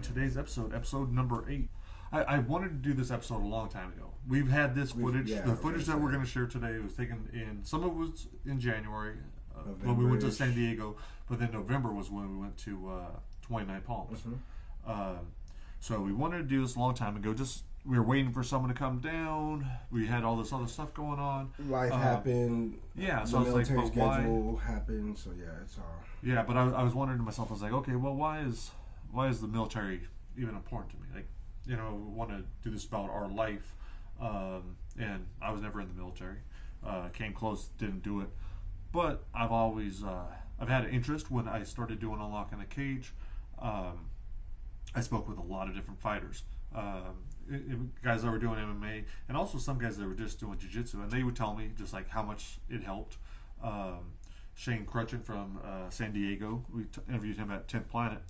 today's episode number 8. I wanted to do this episode a long time ago. We've had this footage. The footage that we're going to share today was taken in, some of it was in January when we went to San Diego, but then November was when we went to 29 Palms. So we wanted to do this a long time ago. Just we were waiting for someone to come down. We had all this other stuff going on. Life happened. Yeah, so the I was military like, but schedule why? happened. So yeah, it's all. Yeah, but I was wondering to myself. I was like, okay, well, why is the military even important to me? Like, you know, we want to do this about our life, and I was never in the military. Came close, didn't do it, but I've always I've had an interest. When I started doing Unlocking the Cage, I spoke with a lot of different fighters, guys that were doing MMA, and also some guys that were just doing jiu-jitsu, and they would tell me just like how much it helped. Shane Kruchten from San Diego, we interviewed him at 10th Planet.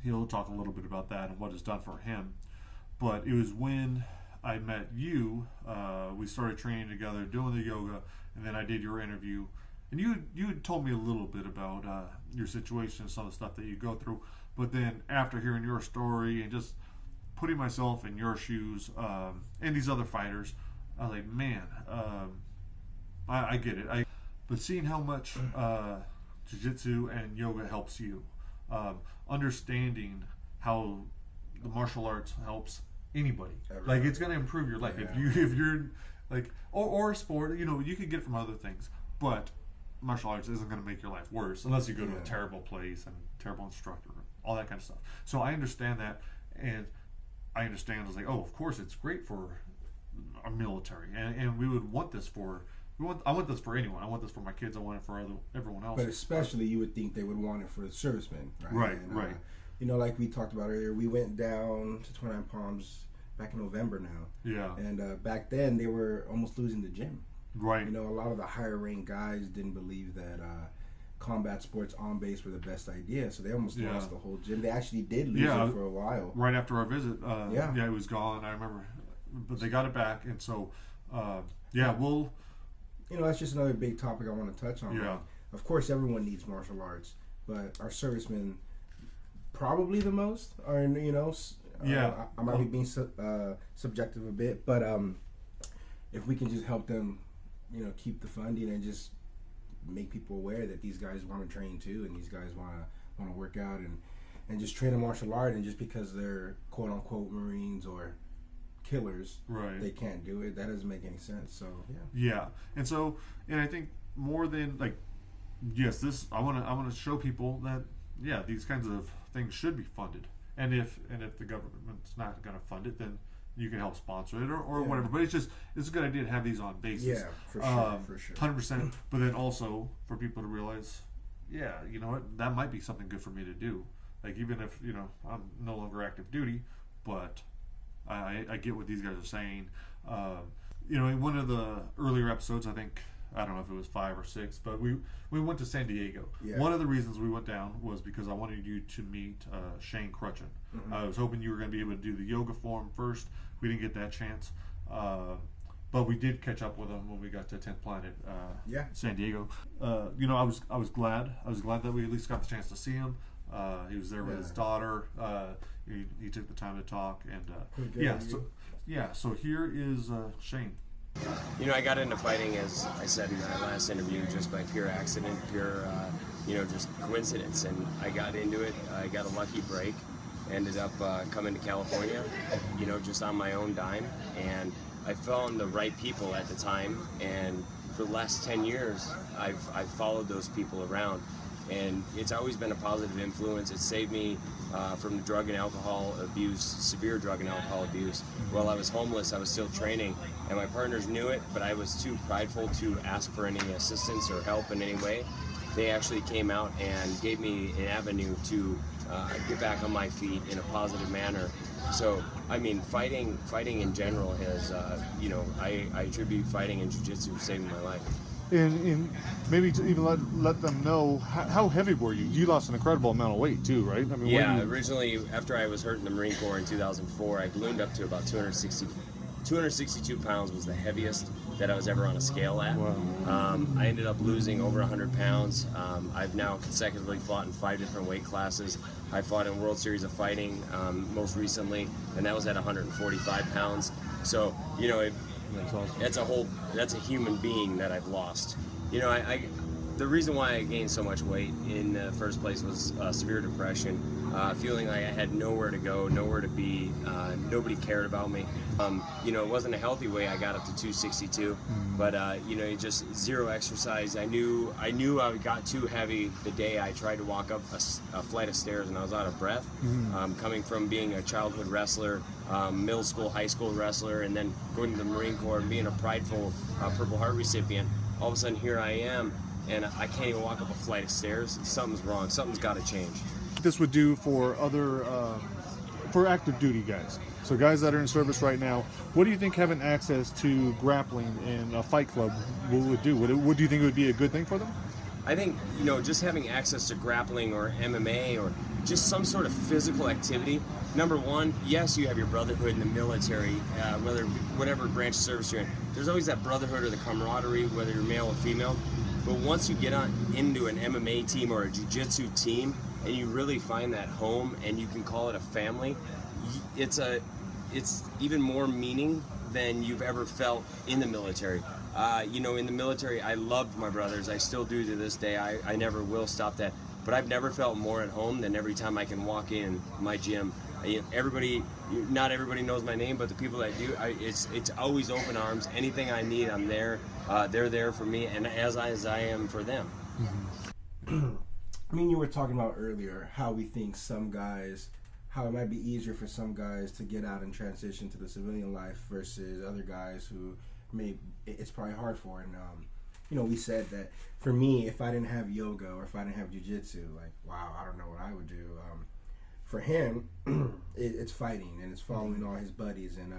He'll talk a little bit about that and what it's done for him. But it was when I met you, we started training together, doing the yoga, and then I did your interview. And you had told me a little bit about your situation, some of the stuff that you go through. But then after hearing your story and just putting myself in your shoes and these other fighters, I was like, man, I get it. But seeing how much jiu-jitsu and yoga helps you, understanding how the martial arts helps anybody, like it's going to improve your life. Yeah. If you're like or a sport, you know, you can get it from other things, but martial arts isn't going to make your life worse unless you go to a terrible place and terrible instructor, all that kind of stuff. So I understand that, and I understand. I was like, oh, of course it's great for our military, and we would want this for. I want this for anyone. I want this for my kids. I want it for everyone else. But especially, you would think they would want it for the servicemen, right? Right. You know, like we talked about earlier, we went down to 29 Palms back in November now. Yeah. And back then, they were almost losing the gym. Right. You know, a lot of the higher ranked guys didn't believe that combat sports on base were the best idea, so they almost lost the whole gym. They actually did lose it for a while. Right after our visit, it was gone. I remember, but they got it back, and so we'll. You know, that's just another big topic I want to touch on. Yeah. Like, of course, everyone needs martial arts, but our servicemen probably the most. Or you know, I might be being subjective a bit, but if we can just help them, you know, keep the funding and just make people aware that these guys want to train too, and these guys want to work out and just train a martial art, and just because they're quote unquote Marines or killers, they can't do it. That doesn't make any sense. So and I think more than like, yes, this I want to show people that these kinds of things should be funded, and if the government's not going to fund it, then you can help sponsor it or whatever. But it's a good idea to have these on basis. Yeah, for sure, 100%. But then also for people to realize, you know what, that might be something good for me to do. Like even if I'm no longer active duty, but I get what these guys are saying. In one of the earlier episodes, I don't know if it was 5 or 6, but we went to San Diego. Yeah. One of the reasons we went down was because I wanted you to meet Shane Kruchten. Mm-hmm. I was hoping you were going to be able to do the yoga form first. We didn't get that chance, but we did catch up with him when we got to 10th Planet, San Diego. I was glad that we at least got the chance to see him. He was there with his daughter. He took the time to talk, and so here is Shane. You know, I got into fighting, as I said in my last interview, just by pure accident, just coincidence. And I got into it. I got a lucky break. Ended up coming to California, just on my own dime. And I found the right people at the time. And for the last 10 years, I've followed those people around. And it's always been a positive influence. It saved me from drug and alcohol abuse, severe drug and alcohol abuse. While I was homeless, I was still training, and my partners knew it, but I was too prideful to ask for any assistance or help in any way. They actually came out and gave me an avenue to get back on my feet in a positive manner. So, I mean, fighting in general has, I attribute fighting and jiu-jitsu saving my life. And maybe to even let them know, how heavy were you? You lost an incredible amount of weight too, right? I mean, originally after I was hurt in the Marine Corps in 2004, I ballooned up to about 262 pounds was the heaviest that I was ever on a scale at. Wow. I ended up losing over 100 pounds. I've now consecutively fought in 5 different weight classes. I fought in World Series of Fighting most recently, and that was at 145 pounds. So, you know, That's awesome. that's a human being that I've lost. You know, the reason why I gained so much weight in the first place was severe depression, feeling like I had nowhere to go, nowhere to be, nobody cared about me. You know, it wasn't a healthy way. I got up to 262, but you know, just zero exercise. I knew I got too heavy the day I tried to walk up a flight of stairs, and I was out of breath. Coming from being a childhood wrestler, middle school, high school wrestler, and then going to the Marine Corps and being a prideful Purple Heart recipient, all of a sudden here I am, and I can't even walk up a flight of stairs. Something's wrong. Something's got to change. This would do for other, for active duty guys. So guys that are in service right now, what do you think having access to grappling in a Fight Club would do? Would do you think it would be a good thing for them? I think, you know, just having access to grappling or MMA or just some sort of physical activity. Number one, yes, you have your brotherhood in the military, whatever branch of service you're in. There's always that brotherhood or the camaraderie, whether you're male or female. But once you get into an MMA team or a jiu-jitsu team, and you really find that home, and you can call it a family, it's even more meaning than you've ever felt in the military. You know, in the military, I loved my brothers. I still do to this day. I never will stop that. But I've never felt more at home than every time I can walk in my gym. Not everybody knows my name, but the people that do, it's always open arms. Anything I need, I'm there. They're there for me, and as I am for them. I mean, you were talking about earlier how we think how it might be easier for some guys to get out and transition to the civilian life versus other guys who it's probably hard for. And you know, we said that for me, if I didn't have yoga or if I didn't have jiu-jitsu, like, wow, I don't know what I would do. For him, it's fighting and it's following all his buddies, and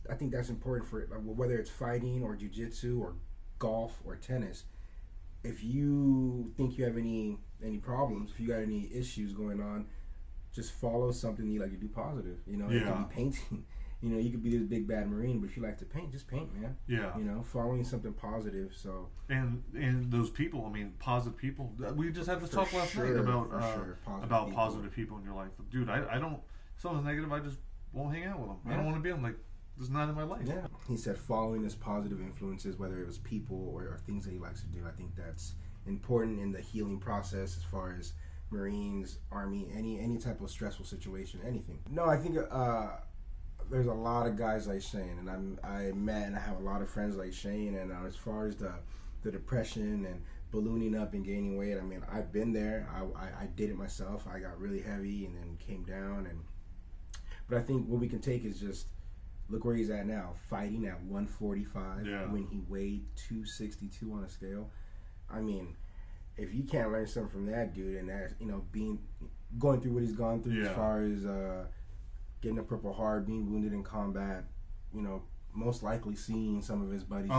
I think that's important for whether it's fighting or jiu-jitsu or golf or tennis. If you think you have any problems, if you got any issues going on, just follow something you like to do positive. You know, it could be painting. You know, you could be this big bad Marine, but if you like to paint, just paint, man. Yeah. You know, following something positive. So and those people, I mean, positive people. We just had this talk last night about positive people in your life, dude. I don't. If someone's negative, I just won't hang out with them. Yeah. I don't want to be. I'm like, this is not in my life. Yeah. He said following his positive influences, whether it was people or things that he likes to do. I think that's important in the healing process as far as Marines, Army, any type of stressful situation, anything. No, I think there's a lot of guys like Shane, and I met and I have a lot of friends like Shane, and as far as the depression and ballooning up and gaining weight, I mean, I've been there. I did it myself. I got really heavy and then came down, but I think what we can take is just look where he's at now, fighting at 145 when he weighed 262 on a scale. I mean, if you can't learn something from that dude, and that, you know, going through what he's gone through as far as getting a Purple Heart, being wounded in combat, you know, most likely seeing some of his buddies.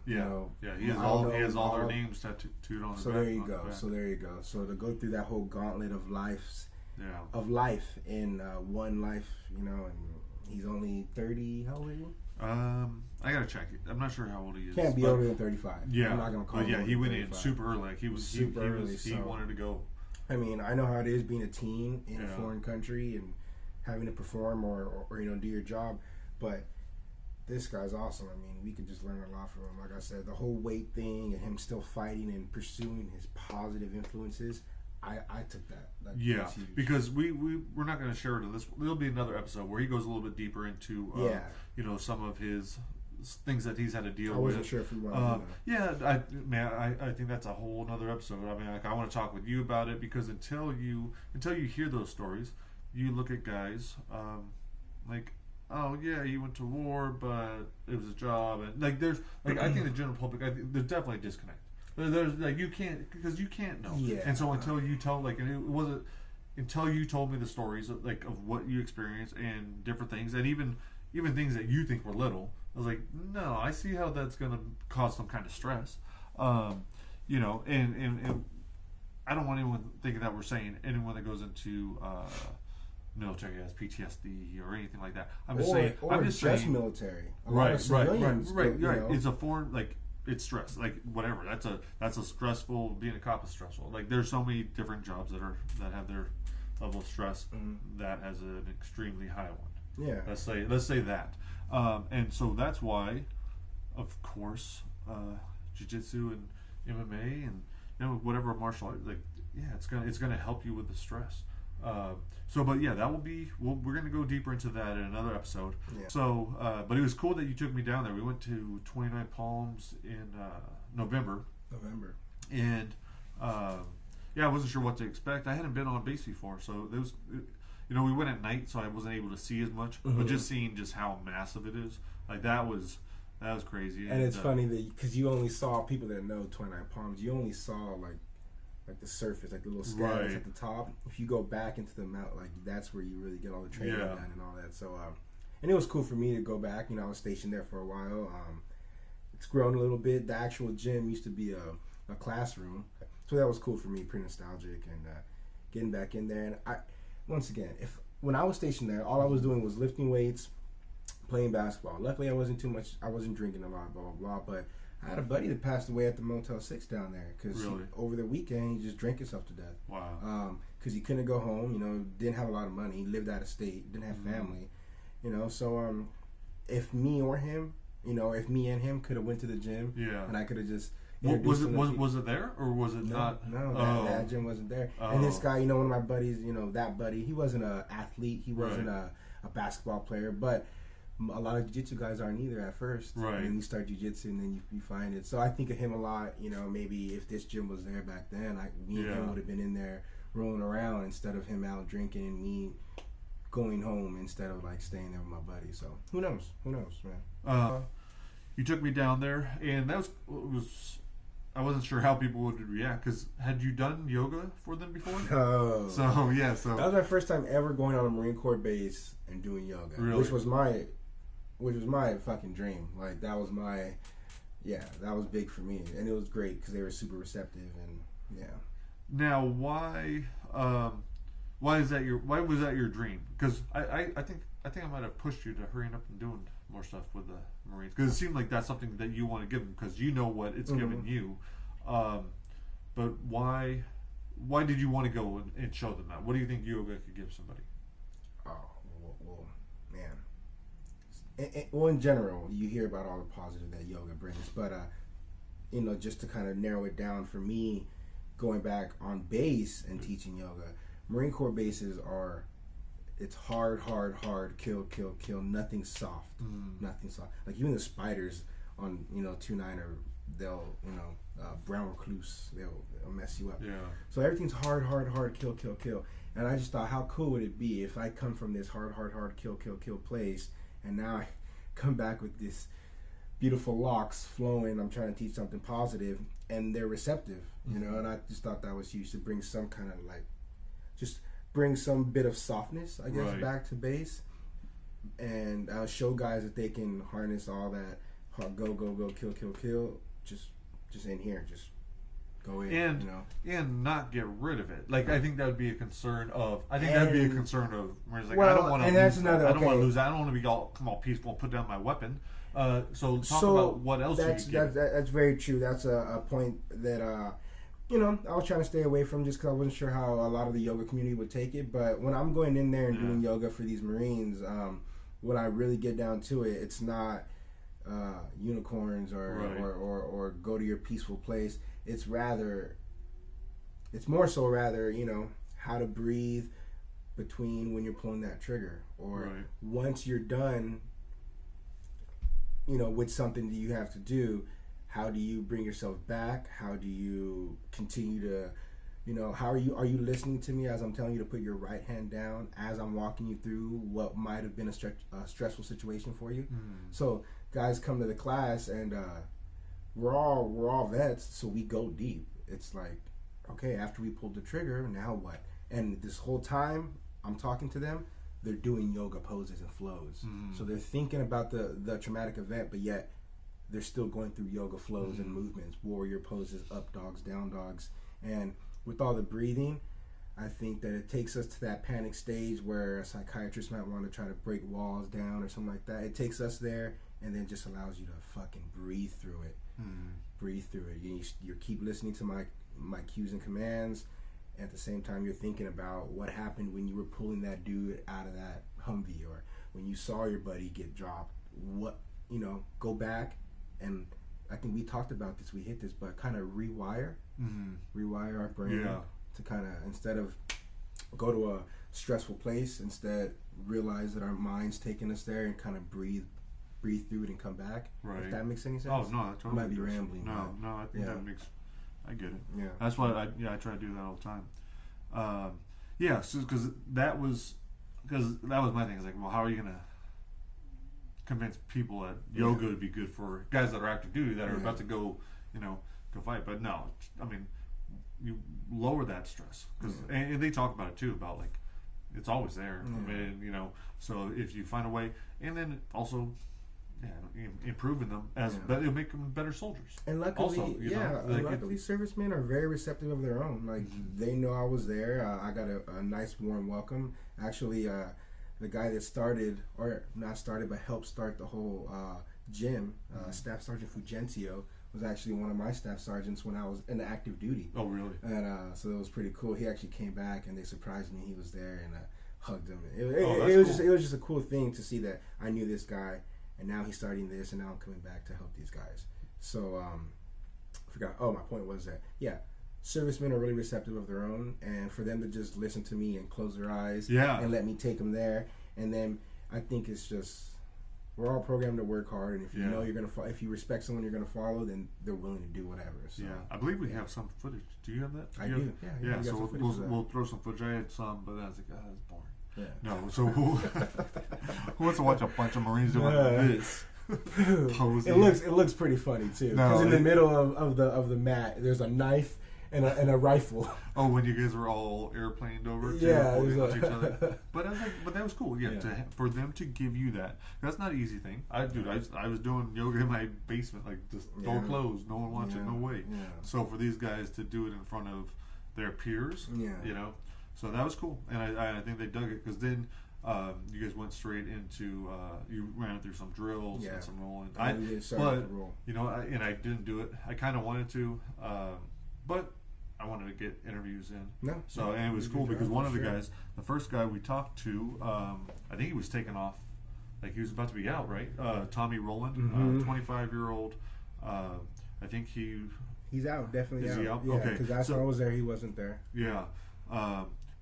He has all their names tattooed on his back. There you go. So there you go. So to go through that whole gauntlet of life in one life, you know, and he's only 30. How old are you? I gotta check it. I'm not sure how old he is. Can't be older than 35. Yeah, I'm not gonna call him. Yeah, he went in super early. Like he wanted to go. I mean, I know how it is being a teen in a foreign country and having to perform or you know, do your job, but this guy's awesome. I mean, we could just learn a lot from him. Like I said, the whole weight thing and him still fighting and pursuing his positive influences. I took that. That's huge. Because we're not going to share it in this. There'll be another episode where he goes a little bit deeper into you know, some of his things that he's had to deal with. I wasn't sure if we wanted to do that. I think that's a whole other episode. I mean, like, I want to talk with you about it, because until you hear those stories, you look at guys like, oh yeah, he went to war, but it was a job, and like there's like I think the general public, there's definitely a disconnect. There's like you can't know. Yeah. And so until you tell, like, and it wasn't until you told me the stories of, like, of what you experienced and different things, and even things that you think were little, I was like, no, I see how that's going to cause some kind of stress. You know, and I don't want anyone thinking that we're saying anyone that goes into military has PTSD or anything like that. I'm just saying military. Right. It's a foreign, like, it's stress, like whatever. That's a stressful. Being a cop is stressful. Like, there's so many different jobs that have their level of stress. That has an extremely high one. Yeah. Let's say that, and so that's why, of course, jiu-jitsu and MMA and whatever martial art, like, it's gonna help you with the stress. But that will be. We're gonna go deeper into that in another episode. Yeah. So, but it was cool that you took me down there. We went to 29 Palms in November, and I wasn't sure what to expect. I hadn't been on base before, so there was, we went at night, so I wasn't able to see as much. But just seeing just how massive it is, like that was crazy. And it's funny that because you only saw, people that know 29 Palms, you only saw like the surface, like the little scales at the top. If you go back into the mountain, like that's where you really get all the training done and all that. So, and it was cool for me to go back. I was stationed there for a while. It's grown a little bit. The actual gym used to be a classroom, so that was cool for me. Pretty nostalgic, and getting back in there. And when I was stationed there, all I was doing was lifting weights, playing basketball. Luckily, I wasn't drinking a lot, blah blah blah. But I had a buddy that passed away at the Motel 6 down there because over the weekend he just drank himself to death. Wow. Because he couldn't go home, didn't have a lot of money, he lived out of state, didn't have family, So if me or him, if me and him could have went to the gym, and I could have just was it there or was it not? No, that gym wasn't there. And this guy, one of my buddies, that buddy, he wasn't an athlete, he wasn't a basketball player, but a lot of jiu-jitsu guys aren't either at first. Right. And then you start jiu-jitsu and then you find it. So I think of him a lot, maybe if this gym was there back then, me and him would have been in there rolling around instead of him out drinking and me going home instead of like staying there with my buddy. So who knows, man. You took me down there, and that was I wasn't sure how people would react, because had you done yoga for them before? No. So that was my first time ever going on a Marine Corps base and doing yoga. Really? Which was my fucking dream. Like that was that was big for me, and it was great because they were super receptive and Now, why was that your dream? Because I think I might have pushed you to hurrying up and doing more stuff with the Marines, because it seemed like that's something that you want to give them, because what it's given you. But why did you want to go and show them that? What do you think yoga could give somebody? Oh, well man. In general, you hear about all the positive that yoga brings, but just to kind of narrow it down for me, going back on base and teaching yoga, Marine Corps bases it's hard, kill, nothing soft. Nothing soft. Like even the spiders on 2-9 they'll brown recluse, they'll mess you up. Yeah. So everything's hard, kill. And I just thought, how cool would it be if I come from this hard, kill place, and now I come back with this beautiful locks flowing. I'm trying to teach something positive, and they're receptive, And I just thought that was huge, to bring some kind of bring some bit of softness, I guess, back to base, and show guys that they can harness all that go, kill, just in here, just go in, and not get rid of it. Like I think that would be a concern of. Where it's like, well, I don't want to. That's another. I don't want to lose that. I don't want to be all peaceful and put down my weapon. So talk about what else. That's very true. That's a point that. I was trying to stay away from, just because I wasn't sure how a lot of the yoga community would take it. But when I'm going in there and doing yoga for these Marines, when I really get down to it, it's not unicorns or go to your peaceful place. It's more so how to breathe between when you're pulling that trigger, or once you're done, with something that you have to do. How do you bring yourself back? How do you continue to, how are you listening to me as I'm telling you to put your right hand down as I'm walking you through what might have been a stressful situation for you? So guys come to the class, and we're all vets, so we go deep. It's like, okay, after we pulled the trigger, now what? And this whole time I'm talking to them, they're doing yoga poses and flows. So they're thinking about the traumatic event, but yet they're still going through yoga flows and movements, warrior poses, up dogs, down dogs. And with all the breathing, I think that it takes us to that panic stage where a psychiatrist might want to try to break walls down or something like that. It takes us there and then just allows you to fucking breathe through it. Breathe through it. You keep listening to my cues and commands. At the same time, you're thinking about what happened when you were pulling that dude out of that Humvee, or when you saw your buddy get dropped. What, go back, and I think we talked about this, we hit this, but kind of rewire our brain to kind of, instead of go to a stressful place, instead realize that our mind's taking us there and kind of breathe through it and come back. Right. If that makes any sense. Oh no, that totally might be rambling. No, I think that makes. I get it. Yeah. That's why I try to do that all the time. Because that was my thing. It's like, well, how are you gonna convince people that yoga would be good for guys that are active duty that are about to go fight? But no, I mean, you lower that stress, and they talk about it too, about like it's always there. I mean, so if you find a way, and then also. Improving them but it'll make them better soldiers. And luckily, luckily servicemen are very receptive of their own. Like they know I was there. I got a nice warm welcome. Actually, the guy that helped start the whole gym, Staff Sergeant Fulgencio, was actually one of my staff sergeants when I was in active duty. Oh, really? And so it was pretty cool. He actually came back and they surprised me. He was there and hugged him. It was just a cool thing to see that I knew this guy. And now he's starting this, and now I'm coming back to help these guys. So, I forgot. Oh, my point was that, servicemen are really receptive of their own, and for them to just listen to me and close their eyes and let me take them there. And then I think it's just, we're all programmed to work hard, and if you know you're going to if you respect someone you're going to follow, then they're willing to do whatever. So, I believe we have some footage. Do you have that? I do. Yeah. So we'll throw some footage. I had some, but I was like, that's boring. Yeah. No, so who wants to watch a bunch of Marines doing this? Posing. It looks pretty funny too. Because in the middle of the mat, there's a knife and a rifle. Oh, when you guys were all airplaned over, each other. But I was like, but that was cool. For them to give you that, that's not an easy thing. I was doing yoga in my basement, like just door closed, no one watching, no way. Yeah. So for these guys to do it in front of their peers, so that was cool, and I think they dug it because then you guys went straight into you ran through some drills and some rolling. I didn't do it. I kind of wanted to, but I wanted to get interviews in. No. So and it was cool because one of the guys, the first guy we talked to, I think he was taken off, like he was about to be out, right? Tommy Rowland, 25-year-old. I think he's out, definitely out. Is he out? Yeah, okay. Because last time I was there, he wasn't there. Yeah.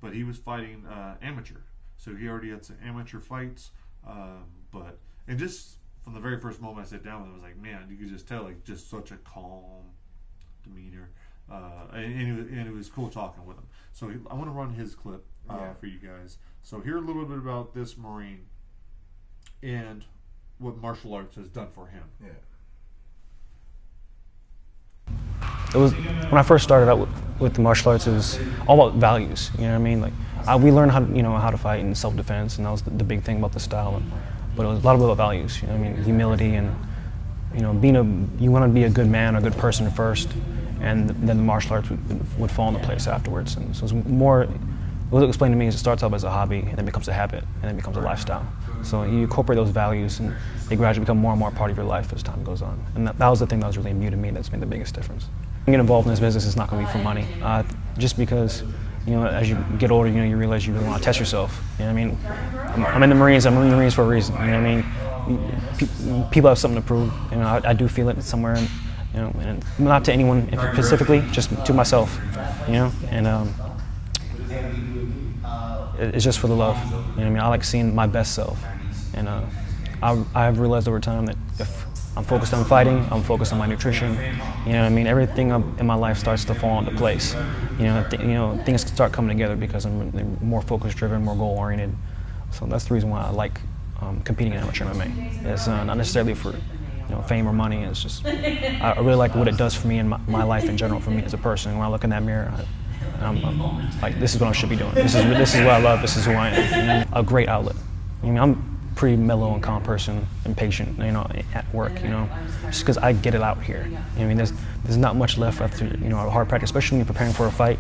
But he was fighting amateur, so he already had some amateur fights. And just from the very first moment I sat down with him, I was like, man, you could just tell, like, just such a calm demeanor, and it was cool talking with him. So I want to run his clip for you guys. So hear a little bit about this Marine and what martial arts has done for him. Yeah. It was when I first started out with the martial arts. It was all about values. You know what I mean? Like we learned how to fight in self-defense, and that was the big thing about the style. But it was a lot about values. You know what I mean? Humility and you want to be a good man, a good person first, and then the martial arts would fall into place afterwards. And so it was more. What was explained to me is it starts off as a hobby, and then becomes a habit, and then becomes a lifestyle. So you incorporate those values, and they gradually become more and more part of your life as time goes on. And that was the thing that was really new to me. That's made the biggest difference. Getting involved in this business is not going to be for money, just because, as you get older, you realize you really want to test yourself. You know what I mean? I'm in the Marines. I'm in the Marines for a reason. You know what I mean? People have something to prove. I do feel it somewhere, and not to anyone specifically, just to myself. And it's just for the love. You know what I mean? I like seeing my best self, and I've realized over time that if I'm focused on fighting, I'm focused on my nutrition. You know what I mean? Everything in my life starts to fall into place. Things start coming together because I'm more focus-driven, more goal-oriented. So that's the reason why I like competing in amateur MMA. It's not necessarily for fame or money. It's just I really like what it does for me in my life in general. For me as a person, when I look in that mirror, I'm like, this is what I should be doing. This is what I love. This is who I am. A great outlet. I'm pretty mellow and calm person, impatient, at work, just because I get it out here. There's not much left after, a hard practice, especially when you're preparing for a fight.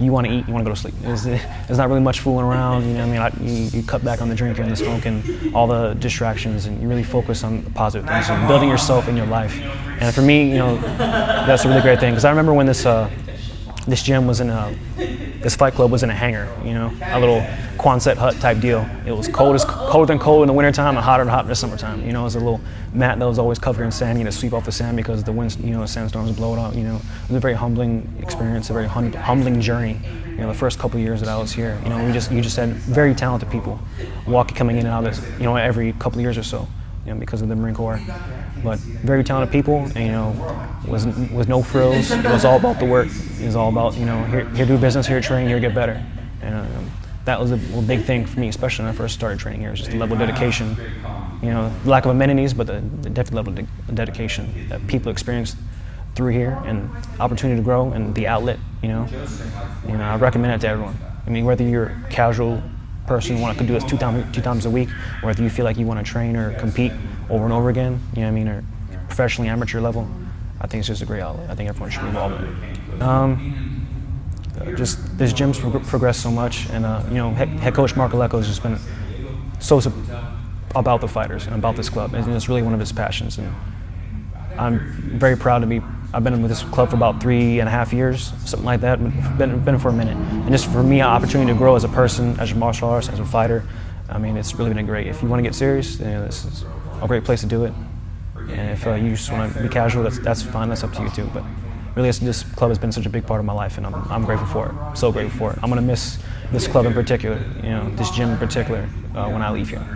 you want to eat, you want to go to sleep. There's not really much fooling around. You know what I mean? You cut back on the drinking and the smoking, all the distractions, and you really focus on the positive things and building yourself in your life. And for me, that's a really great thing, because I remember when this gym was in this Fight Club was in a hangar, a little Quonset hut type deal. It was colder than cold in the wintertime and hotter than hot in the summertime. It was a little mat that was always covered in sand. You had to sweep off the sand because the wind, sandstorms blow it out. It was a very humbling experience, a very humbling journey. The first couple of years that I was here, you just had very talented people coming in and out of this, every couple of years or so, because of the Marine Corps. But very talented people, and was no frills. It was all about the work. It was all about here do business, here train, here get better. And that was a big thing for me, especially when I first started training here. It was just the level of dedication, lack of amenities, but the definite level of dedication that people experienced through here, and opportunity to grow and the outlet. I recommend it to everyone. I mean, whether you're a casual person who want to do this two times a week, or if you feel like you want to train or compete over and over again, or professionally, amateur level, I think it's just a great outlet. I think everyone should be involved in it. Just this gym's progressed so much, and head coach Mark Alecko has just been so about the fighters and about this club, and it's really one of his passions. And I'm very proud to be. I've been with this club for about 3.5 years, something like that. Been for a minute, and just for me, an opportunity to grow as a person, as a martial artist, as a fighter. I mean, it's really been great. If you want to get serious, this is a great place to do it. And if you just want to be casual, that's fine. That's up to you too. But really, this club has been such a big part of my life, and I'm grateful for it. So grateful for it. I'm gonna miss this club in particular, this gym in particular, when I leave here.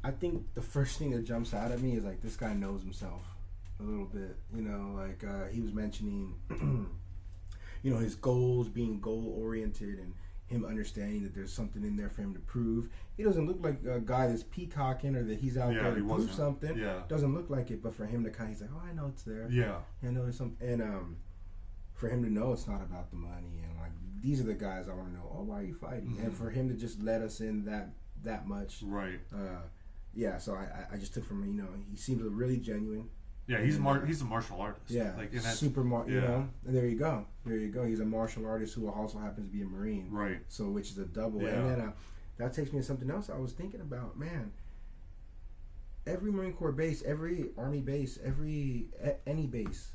I think the first thing that jumps out at me is like this guy knows himself a little bit. He was mentioning, his goals, being goal oriented, and him understanding that there's something in there for him to prove. He doesn't look like a guy that's peacocking or that he's out there to prove something. Yeah. Doesn't look like it, but for him to he's like, oh, I know it's there. Yeah. I know there's something. And for him to know it's not about the money, and like these are the guys I want to know. Oh, why are you fighting? Mm-hmm. And for him to just let us in that much. Right. So I just took from him. He seems really genuine. Yeah, he's a martial artist. Yeah, and there you go. He's a martial artist who also happens to be a Marine. Right. So, which is a double. Yeah. And then that takes me to something else I was thinking about. Man, every Marine Corps base, every Army base, any base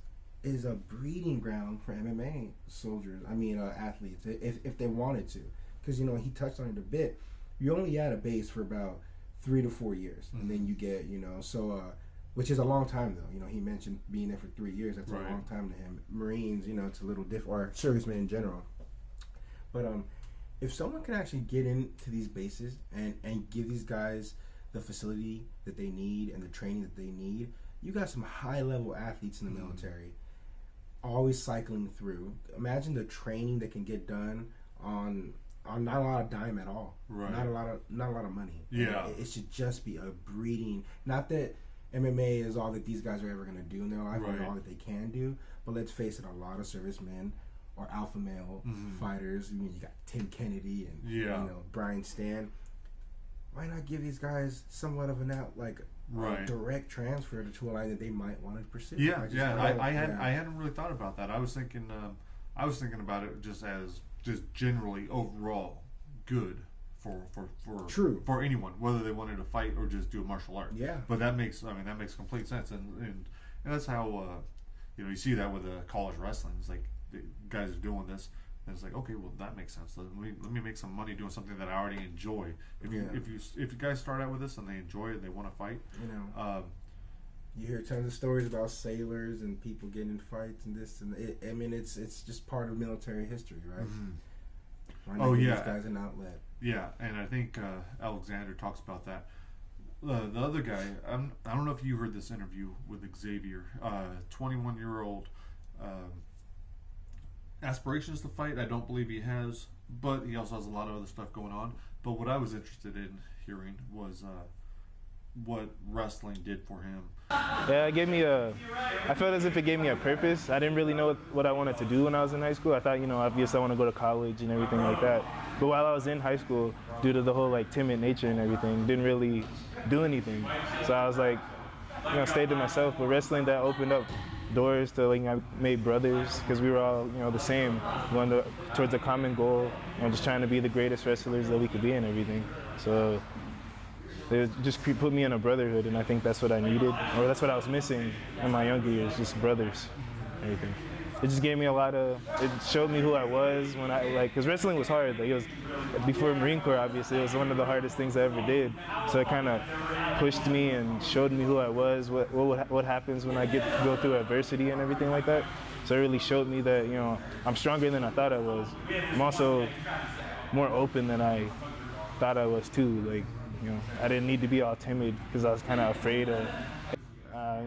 is a breeding ground for MMA soldiers. Athletes, if they wanted to. Because, he touched on it a bit. You only had a base for about 3 to 4 years. Mm-hmm. And then you get, which is a long time, though. He mentioned being there for 3 years. That's right. A long time to him. Marines, it's a little different, or servicemen in general. But if someone can actually get into these bases and give these guys the facility that they need and the training that they need, you got some high-level athletes in the military always cycling through. Imagine the training that can get done on not a lot of dime at all. Right. Not a lot of money. Yeah. It should just be a breeding. Not that MMA is all that these guys are ever going to do in their life, or all that they can do. But let's face it, a lot of servicemen or alpha male fighters. You got Tim Kennedy and Brian Stan. Why not give these guys somewhat of a direct transfer to a line that they might want to pursue? I hadn't really thought about that. I was thinking about it just as generally overall good for anyone, whether they wanted to fight or just do a martial art. Yeah. But that makes complete sense, and that's how you see that with college wrestling. It's like the guys are doing this, and it's like, okay, well, that makes sense. Let me make some money doing something that I already enjoy. If you guys start out with this and they enjoy it and they want to fight, you hear tons of stories about sailors and people getting in fights and this and it. It's just part of military history, right? Mm-hmm. Why not give these guys an outlet? Yeah, and I think Alexander talks about that. The other guy, I don't know if you heard this interview with Xavier, 21-year-old, aspirations to fight. I don't believe he has, but he also has a lot of other stuff going on. But what I was interested in hearing was what wrestling did for him. Yeah, it gave me I felt as if it gave me a purpose. I didn't really know what I wanted to do when I was in high school. I thought, obviously I want to go to college and everything like that. But while I was in high school, due to the whole timid nature and everything, didn't really do anything. So I was stayed to myself. But wrestling, that opened up doors to, like, I made brothers because we were all, you know, the same, going towards a common goal, you know, just trying to be the greatest wrestlers that we could be and everything. So they just put me in a brotherhood, and I think that's what I needed, or that's what I was missing in my younger years, just brothers, everything. It just gave me it showed me who I was when because wrestling was hard. Like, it was, before Marine Corps, obviously, it was one of the hardest things I ever did. So it kind of pushed me and showed me who I was, what happens when I go through adversity and everything like that. So it really showed me that, you know, I'm stronger than I thought I was. I'm also more open than I thought I was too. Like, you know, I didn't need to be all timid because I was kind of afraid of,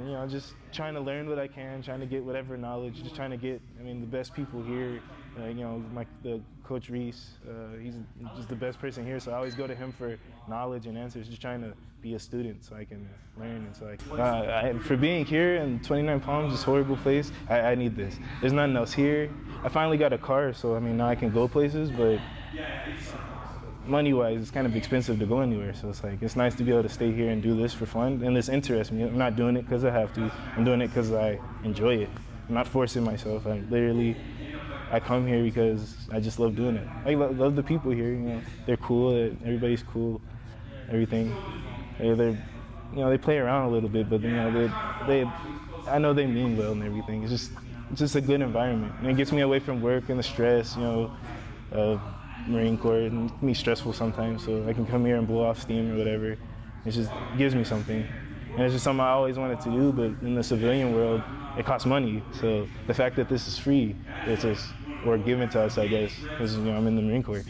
you know, just trying to learn what I can, trying to get whatever knowledge, just trying to get, I mean, the best people here. You know, the coach Reese, he's just the best person here, so I always go to him for knowledge and answers, just trying to be a student so I can learn. And so for being here in 29 Palms, this horrible place, I need this. There's nothing else here. I finally got a car, so I mean, now I can go places, but money-wise, it's kind of expensive to go anywhere. So it's like, it's nice to be able to stay here and do this for fun, and this interests me. I'm not doing it because I have to. I'm doing it because I enjoy it. I'm not forcing myself. I come here because I just love doing it. I love the people here. You know, they're cool. Everybody's cool. Everything. You know, they play around a little bit, but, you know, I know they mean well and everything. It's just a good environment, and it gets me away from work and the stress, you know, of Marine Corps. And it can be stressful sometimes, so I can come here and blow off steam or whatever. It just gives me something, and it's just something I always wanted to do. But in the civilian world, it costs money. So the fact that this is free, or given to us, I guess, because, you know, I'm in the Marine Corps,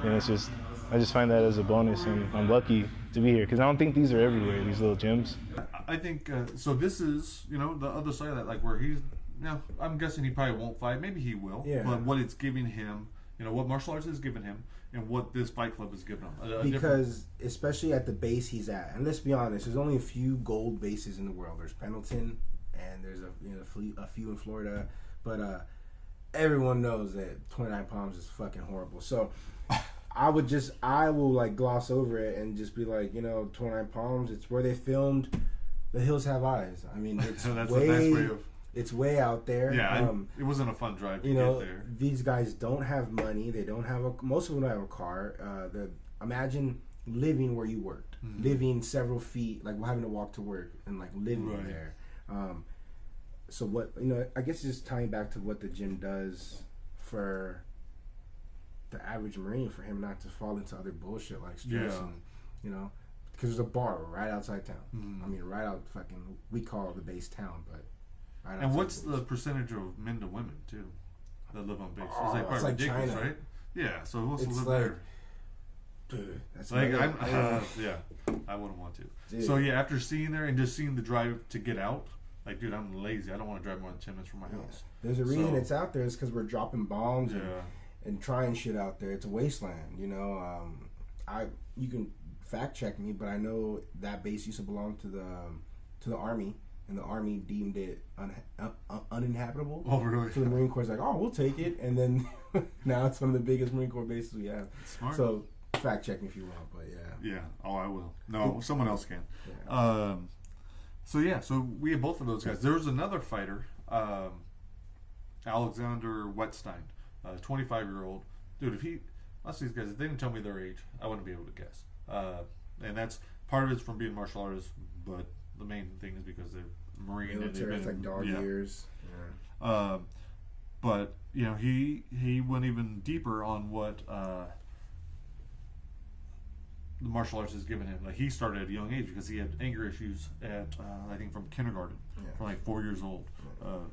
and I just find that as a bonus, and I'm lucky to be here because I don't think these are everywhere, these little gyms. I think so. This is, you know, the other side of that, like where he's. Now, I'm guessing he probably won't fight. Maybe he will. Yeah. But what it's giving him, you know, what martial arts has given him, and what this Fight Club has given him. Because especially at the base he's at, and let's be honest, there's only a few gold bases in the world. There's Pendleton, and there's a few in Florida, but everyone knows that 29 Palms is fucking horrible. So I will like gloss over it and just be like, you know, 29 Palms, it's where they filmed The Hills Have Eyes. I mean, it's so that's a nice way of. It's way out there. Yeah, it wasn't a fun drive to get there. These guys don't have money. They don't have most of them don't have a car. Imagine living where you worked, living several feet, like having to walk to work and like living there. So what, you know, I guess just tying back to what the gym does for the average Marine, for him not to fall into other bullshit like stress and, you know, because there's a bar right outside town. I mean, right out fucking, we call it the base town, but. And what's the percentage of men to women too that live on base? Oh, it's like ridiculous, China. Right? Yeah. So what's live like, there? Dude, that's like I wouldn't want to. Dude. So yeah, after seeing there and just seeing the drive to get out, like, dude, I'm lazy. I don't want to drive more than 10 minutes from my house. There's a reason it's out there. It's because we're dropping bombs and trying shit out there. It's a wasteland, you know. You can fact check me, but I know that base used to belong to the Army. And the Army deemed it uninhabitable. Oh, really? So the Marine Corps is like, oh, we'll take it. And then now it's one of the biggest Marine Corps bases we have. Smart. So fact check me if you want, but yeah. Yeah. Oh, I will. No, someone else can. Yeah. So we have both of those guys. There was another fighter, Alexander Wetstein, 25-year-old. Dude, most of these guys, if they didn't tell me their age, I wouldn't be able to guess. And that's part of it's from being martial artists, but the main thing is because they're Marine. Military, it's like dog years. Yeah. But, you know, he went even deeper on what the martial arts has given him. Like, he started at a young age because he had anger issues at, I think, from kindergarten, from like 4 years old.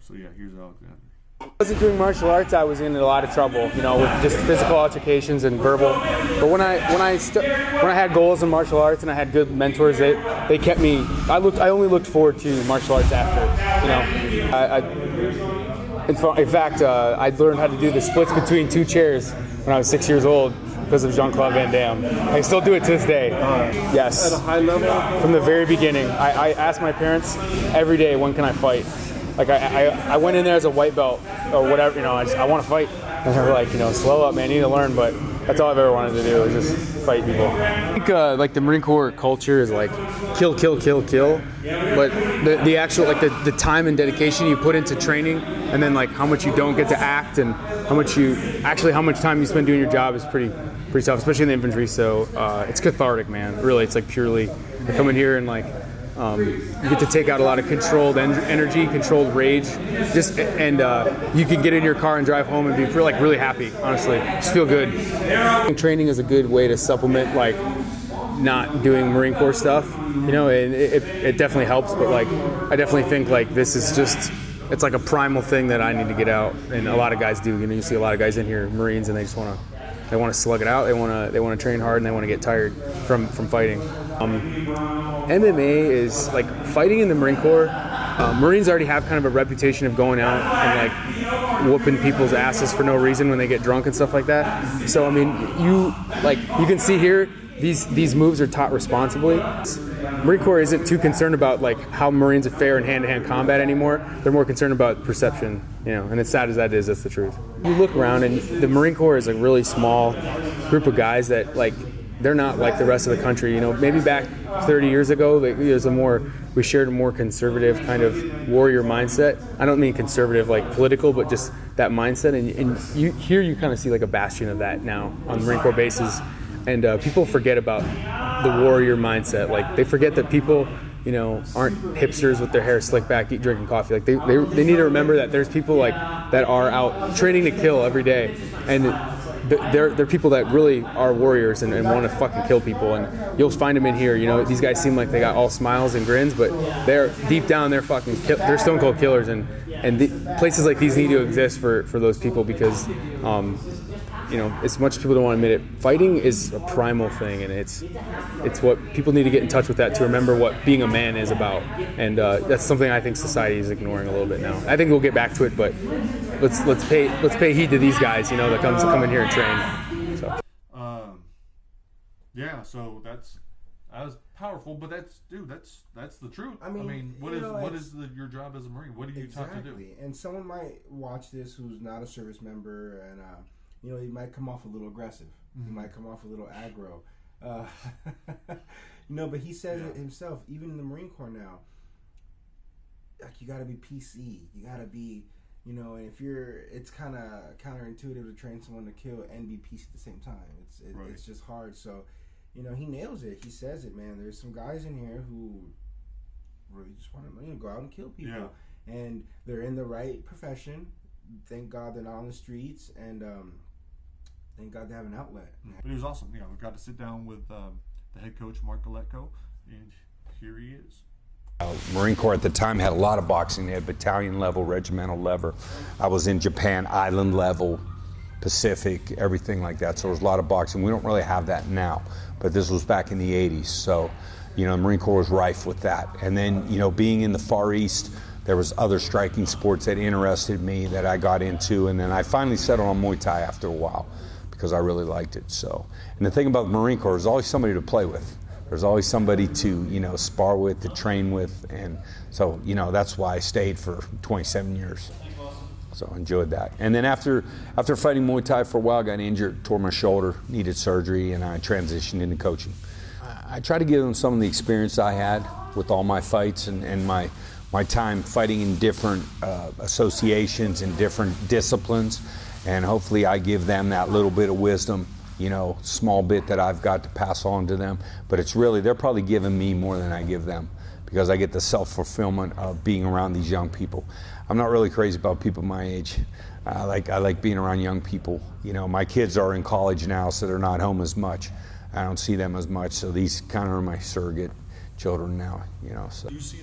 So, yeah, here's Alexander. I wasn't doing martial arts, I was in a lot of trouble, you know, with just physical altercations and verbal. But when I had goals in martial arts and I had good mentors, they kept me. I only looked forward to martial arts after, you know. In fact, I learned how to do the splits between two chairs when I was 6 years old because of Jean-Claude Van Damme. I still do it to this day. Yes. At a high level? From the very beginning. I asked my parents every day, when can I fight? Like, I went in there as a white belt or whatever, you know, I want to fight. And they were like, you know, slow up, man, you need to learn. But That's all I've ever wanted to do, is just fight people. I think like the Marine Corps culture is like kill, kill, kill, kill. But the actual, like the time and dedication you put into training, and then like how much you don't get to act, and how much time you spend doing your job is pretty tough, especially in the infantry. So it's cathartic, man. Really, it's like purely coming here and like you get to take out a lot of controlled energy, controlled rage, and you can get in your car and drive home and be really happy. Honestly, just feel good. Training is a good way to supplement like not doing Marine Corps stuff, you know, and it definitely helps. But like, I definitely think like this is just, it's like a primal thing that I need to get out, and a lot of guys do. You know, you see a lot of guys in here, Marines, and they just want to slug it out. They want to train hard, and they want to get tired from fighting. MMA is like fighting in the Marine Corps. Marines already have kind of a reputation of going out and like whooping people's asses for no reason when they get drunk and stuff like that. So I mean, you can see here, these moves are taught responsibly. Marine Corps isn't too concerned about like how Marines are fair in hand-to-hand combat anymore. They're more concerned about perception, you know, and as sad as that is, that's the truth. You look around and the Marine Corps is a really small group of guys that like, they're not like the rest of the country. You know, maybe back 30 years ago, we shared a more conservative kind of warrior mindset. I don't mean conservative like political, but just that mindset. And you kind of see like a bastion of that now on Marine Corps bases. And people forget about the warrior mindset. Like they forget that people, you know, aren't hipsters with their hair slicked back, drinking coffee. Like they need to remember that there's people like that are out training to kill every day, and they're people that really are warriors and want to fucking kill people. And you'll find them in here. You know, these guys seem like they got all smiles and grins, but they're deep down they're they're stone cold killers. And places like these need to exist for those people because. You know, as much as people don't want to admit it, fighting is a primal thing, and it's what people need to get in touch with that to remember what being a man is about, and that's something I think society is ignoring a little bit now. I think we'll get back to it, but let's pay heed to these guys, you know, that come in here and train. So. Yeah, so that was powerful, but that's the truth. I mean, what is your job as a Marine? What are you taught to do? And someone might watch this who's not a service member, and you know, he might come off a little aggressive. Mm-hmm. He might come off a little aggro. You know, but he says it himself, even in the Marine Corps now, like, you got to be PC. You got to be, you know, and it's kind of counterintuitive to train someone to kill and be PC at the same time. It's just hard. So, you know, he nails it. He says it, man. There's some guys in here who really just want to, you know, go out and kill people. Yeah. And they're in the right profession. Thank God they're not on the streets, and thank God they have an outlet. But it was awesome. You know, we got to sit down with the head coach, Mark Galetko, and here he is. Marine Corps at the time had a lot of boxing. They had battalion level, regimental level. I was in Japan, island level, Pacific, everything like that. So there was a lot of boxing. We don't really have that now, but this was back in the 80s. So, you know, the Marine Corps was rife with that. And then, you know, being in the Far East, there was other striking sports that interested me that I got into, and then I finally settled on Muay Thai after a while because I really liked it. So, and the thing about the Marine Corps, there's always somebody to play with. There's always somebody to, you know, spar with, to train with, and so, you know, that's why I stayed for 27 years. So I enjoyed that. And then after fighting Muay Thai for a while, I got injured, tore my shoulder, needed surgery, and I transitioned into coaching. I try to give them some of the experience I had with all my fights and my time fighting in different associations and different disciplines, and hopefully I give them that little bit of wisdom, you know, small bit that I've got to pass on to them. But it's really, they're probably giving me more than I give them, because I get the self-fulfillment of being around these young people. I'm not really crazy about people my age. I like being around young people. You know, my kids are in college now, so they're not home as much. I don't see them as much, so these kind of are my surrogate children now, you know. So. Do you see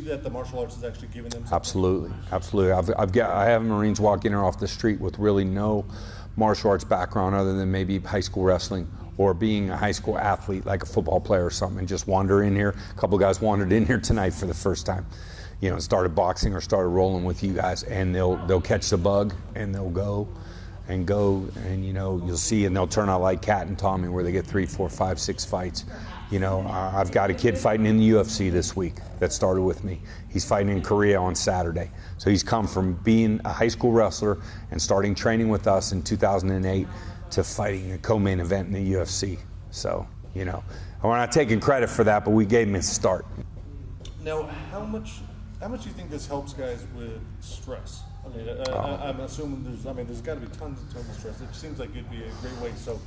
that the martial arts is actually giving them something? Absolutely, absolutely. I have Marines walk in here off the street with really no martial arts background other than maybe high school wrestling or being a high school athlete like a football player or something, and just wander in here. A couple of guys wandered in here tonight for the first time, you know, started boxing or started rolling with you guys, and they'll catch the bug and they'll go, and you know, you'll see, and they'll turn out like Cat and Tommy, where they get 3, 4, 5, 6 fights. You know, I've got a kid fighting in the UFC this week that started with me. He's fighting in Korea on Saturday. So he's come from being a high school wrestler and starting training with us in 2008 to fighting a co-main event in the UFC. So, you know, we're not taking credit for that, but we gave him a start. Now, how much do you think this helps guys with stress? I mean, I'm assuming there's got to be tons and tons of stress. It seems like it'd be a great way. So,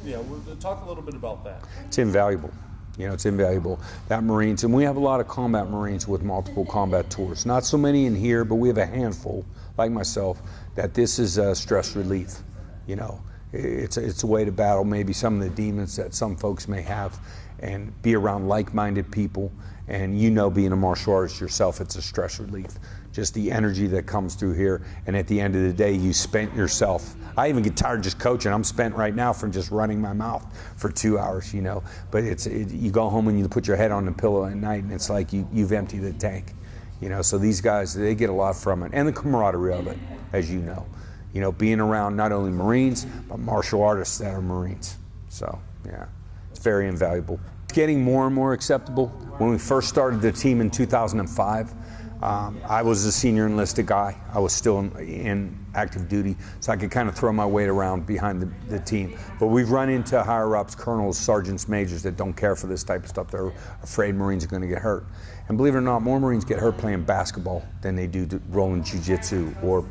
yeah, we'll talk a little bit about that. It's invaluable. You know, it's invaluable. That Marines, and we have a lot of combat Marines with multiple combat tours. Not so many in here, but we have a handful, like myself, that this is stress relief. You know, it's a way to battle maybe some of the demons that some folks may have, and be around like-minded people. And you know, being a martial artist yourself, it's a stress relief. Just the energy that comes through here, and at the end of the day, you spent yourself. I even get tired just coaching. I'm spent right now from just running my mouth for 2 hours, you know. But you go home and you put your head on the pillow at night, and it's like you've emptied the tank, you know. So these guys, they get a lot from it, and the camaraderie of it, as you know. You know, being around not only Marines, but martial artists that are Marines. So, yeah, it's very invaluable. It's getting more and more acceptable. When we first started the team in 2005, I was a senior enlisted guy. I was still in active duty, so I could kind of throw my weight around behind the team. But we've run into higher-ups, colonels, sergeants, majors that don't care for this type of stuff. They're afraid Marines are going to get hurt. And believe it or not, more Marines get hurt playing basketball than they do rolling jiu-jitsu or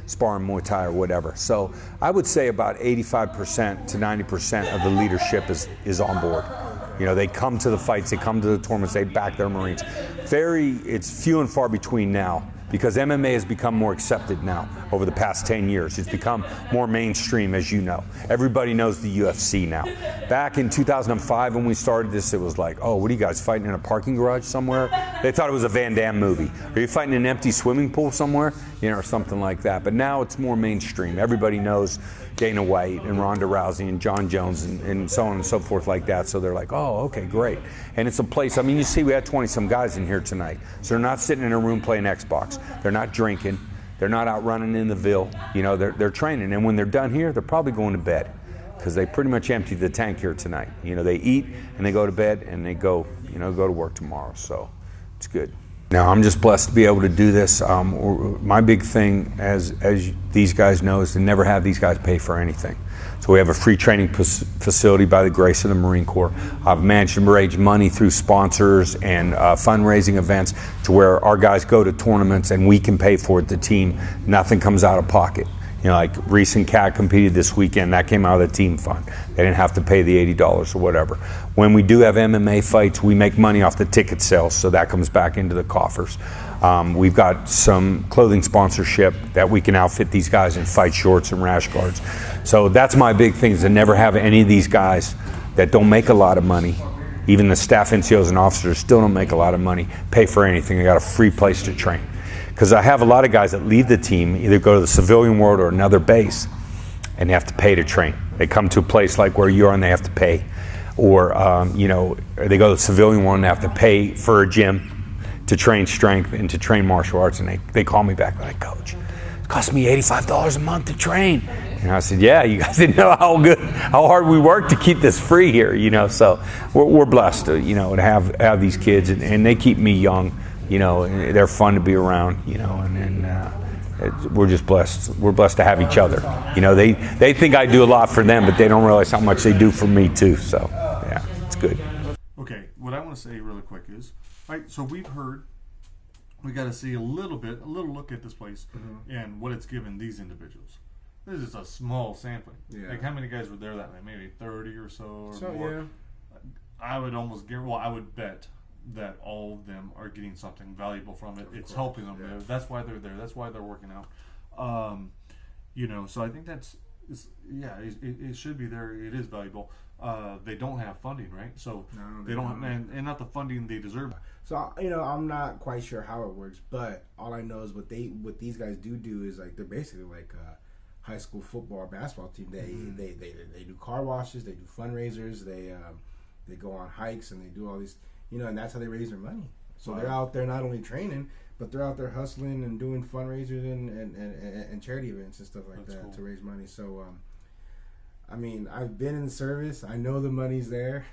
sparring Muay Thai or whatever. So I would say about 85% to 90% of the leadership is on board. You know, they come to the fights, they come to the tournaments, they back their Marines. It's few and far between now, because MMA has become more accepted now over the past 10 years. It's become more mainstream, as you know. Everybody knows the UFC now. Back in 2005 when we started this, it was like, oh, what are you guys fighting in a parking garage somewhere? They thought it was a Van Damme movie. Are you fighting in an empty swimming pool somewhere? You know, or something like that. But now it's more mainstream. Everybody knows Dana White and Ronda Rousey and John Jones and so on and so forth like that. So they're like, oh, okay, great. And it's a place, I mean, you see we had 20-some guys in here tonight. So they're not sitting in a room playing Xbox. They're not drinking. They're not out running in the Ville. You know, they're training. And when they're done here, they're probably going to bed, because they pretty much emptied the tank here tonight. You know, they eat and they go to bed and they go to work tomorrow. So it's good. Now, I'm just blessed to be able to do this. My big thing, as these guys know, is to never have these guys pay for anything. So we have a free training facility by the grace of the Marine Corps. I've managed to raise money through sponsors and fundraising events to where our guys go to tournaments and we can pay for it, the team. Nothing comes out of pocket. You know, like recent cat competed this weekend, that came out of the team fund. They didn't have to pay the $80 or whatever. When we do have MMA fights, we make money off the ticket sales, so that comes back into the coffers. We've got some clothing sponsorship that we can outfit these guys in fight shorts and rash guards. So that's my big thing, is to never have any of these guys that don't make a lot of money, even the staff NCOs and officers still don't make a lot of money, pay for anything. They got a free place to train. Because I have a lot of guys that leave the team, either go to the civilian world or another base, and they have to pay to train. They come to a place like where you are and they have to pay. Or, you know, they go to the civilian world and they have to pay for a gym to train strength and to train martial arts. And they call me back like, Coach, it costs me $85 a month to train. And I said, yeah, you guys didn't know how hard we work to keep this free here, you know. So we're blessed to, you know, to have these kids, and they keep me young. You know, they're fun to be around, you know, and we're just blessed. We're blessed to have each other. You know, they think I do a lot for them, but they don't realize how much they do for me too. So, yeah, it's good. Okay, what I want to say really quick is, right, so we got to see a little look at this place and what it's given these individuals. This is a small sampling. Yeah. Like, how many guys were there that night? Maybe 30 or so or more. Yeah. I would almost guarantee, I would bet that all of them are getting something valuable from it. It's helping them. Yeah. That's why they're there. That's why they're working out. You know, so I think it should be there. It is valuable. They don't have funding, right? So they don't have, and not the funding they deserve. So, you know, I'm not quite sure how it works, but all I know is what these guys do is, like, they're basically like a high school football or basketball team. They do car washes, they do fundraisers, they go on hikes, and they do all these. You know, and that's how they raise their money. So they're out there not only training, but they're out there hustling and doing fundraisers and charity events and stuff like that to raise money. So, I mean, I've been in the service. I know the money's there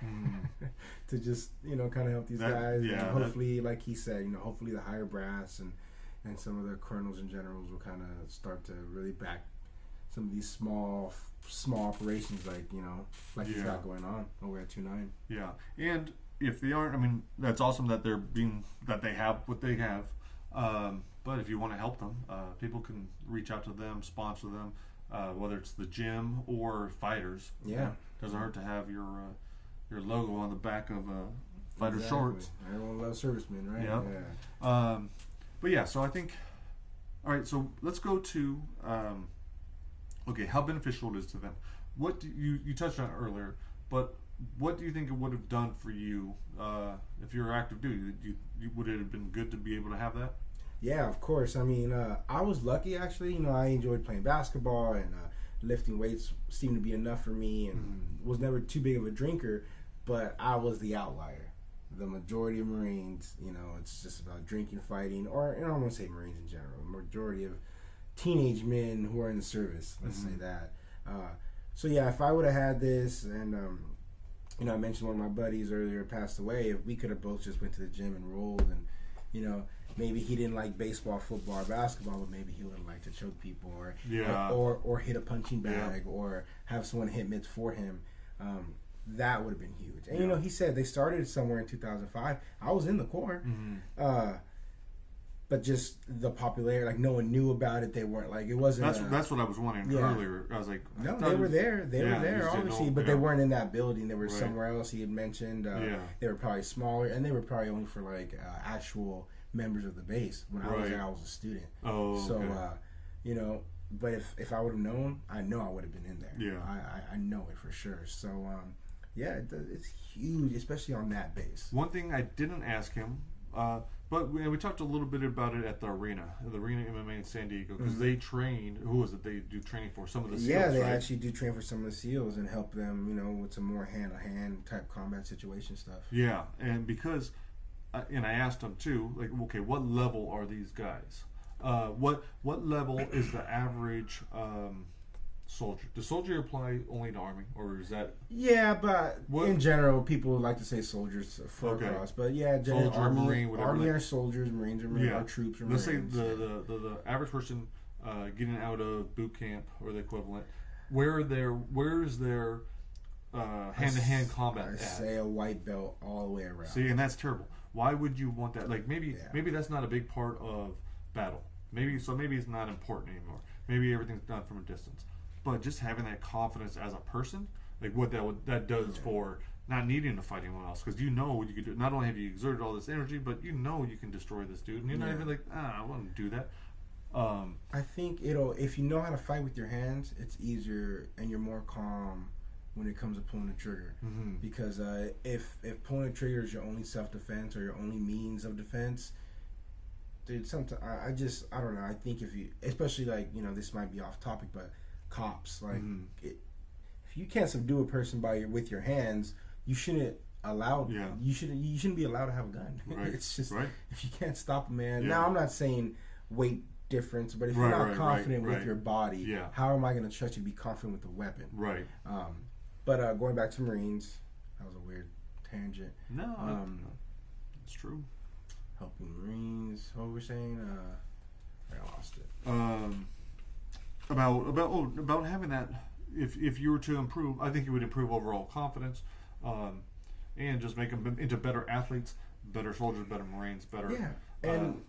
to just, you know, kind of help these guys. Yeah, and hopefully, like he said, you know, hopefully the higher brass and some of the colonels and generals will kind of start to really back some of these small operations like he's got going on over at 2-9. Yeah, and if they aren't, I mean, that's awesome that they have what they have. But if you want to help them, people can reach out to them, sponsor them, whether it's the gym or fighters. Yeah, doesn't hurt to have your logo on the back of fighter shorts. Everyone loves servicemen, right? Yep. Yeah. But yeah, so I think. All right, so let's go to okay, how beneficial it is to them. What do you touched on it earlier, but what do you think it would have done for you if you were active duty? Would it have been good to be able to have that? Yeah, of course. I mean, I was lucky actually. I enjoyed playing basketball, and lifting weights seemed to be enough for me, and was never too big of a drinker. But I was the outlier. The majority of Marines, it's just about drinking, fighting, or I don't want to say Marines in general. The majority of teenage men who are in the service, let's say that. So yeah, if I would have had this, and I mentioned one of my buddies earlier passed away. If we could have both just went to the gym and rolled, and maybe he didn't like baseball, football, or basketball, but maybe he would have liked to choke people, or hit a punching bag, or have someone hit mitts for him. That would have been huge. And he said they started somewhere in 2005. I was in the Corps, but just the popularity, like no one knew about it. They weren't like it wasn't. That's what I was wondering earlier. I was like, no, they were there. They were there, obviously, but they weren't in that building. They were somewhere else. He had mentioned they were probably smaller, and they were probably only for like actual members of the base. When I was there, I was a student. Oh, okay. So but if I would have known, I know I would have been in there. Yeah, I know it for sure. So yeah, it's huge, especially on that base. One thing I didn't ask him, but we talked a little bit about it at the arena MMA in San Diego, because they train. Who was it? They do training for some of the SEALs. Yeah, they actually do train for some of the SEALs and help them, with some more hand-to-hand type combat situation stuff. Yeah, and because, and I asked him too, like, okay, what level are these guys? What level is the average soldier? Does soldier apply only to Army, or is that? Yeah, but in general, people like to say soldiers for across. But yeah, soldier, Army, Marine, whatever. Army are soldiers, Marines are Marines, our troops are Marines. Let's say the average person getting out of boot camp or the equivalent, where is their hand-to-hand combat I at? say a white belt all the way around. See, and that's terrible. Why would you want that? Like maybe that's not a big part of battle. Maybe it's not important anymore. Maybe everything's done from a distance. But just having that confidence as a person, like what that does for not needing to fight anyone else, because you could do. Not only have you exerted all this energy, but you can destroy this dude, and you're not even like, I want to do that. I think if you know how to fight with your hands, it's easier and you're more calm when it comes to pulling the trigger. Because if pulling the trigger is your only self-defense or your only means of defense, dude, sometimes I don't know. I think if you, especially like this might be off topic, but cops, like if you can't subdue a person with your hands, you shouldn't you shouldn't be allowed to have a gun. Right. It's just if you can't stop a man. Now I'm not saying weight difference, but if you're not confident with your body, how am I going to trust you to be confident with a weapon? Right. But going back to Marines, that was a weird tangent. No, it's true. Helping Marines. What were we saying? I lost it. About having that, if you were to improve, I think it would improve overall confidence, and just make them into better athletes, better soldiers, better Marines, better. Yeah, and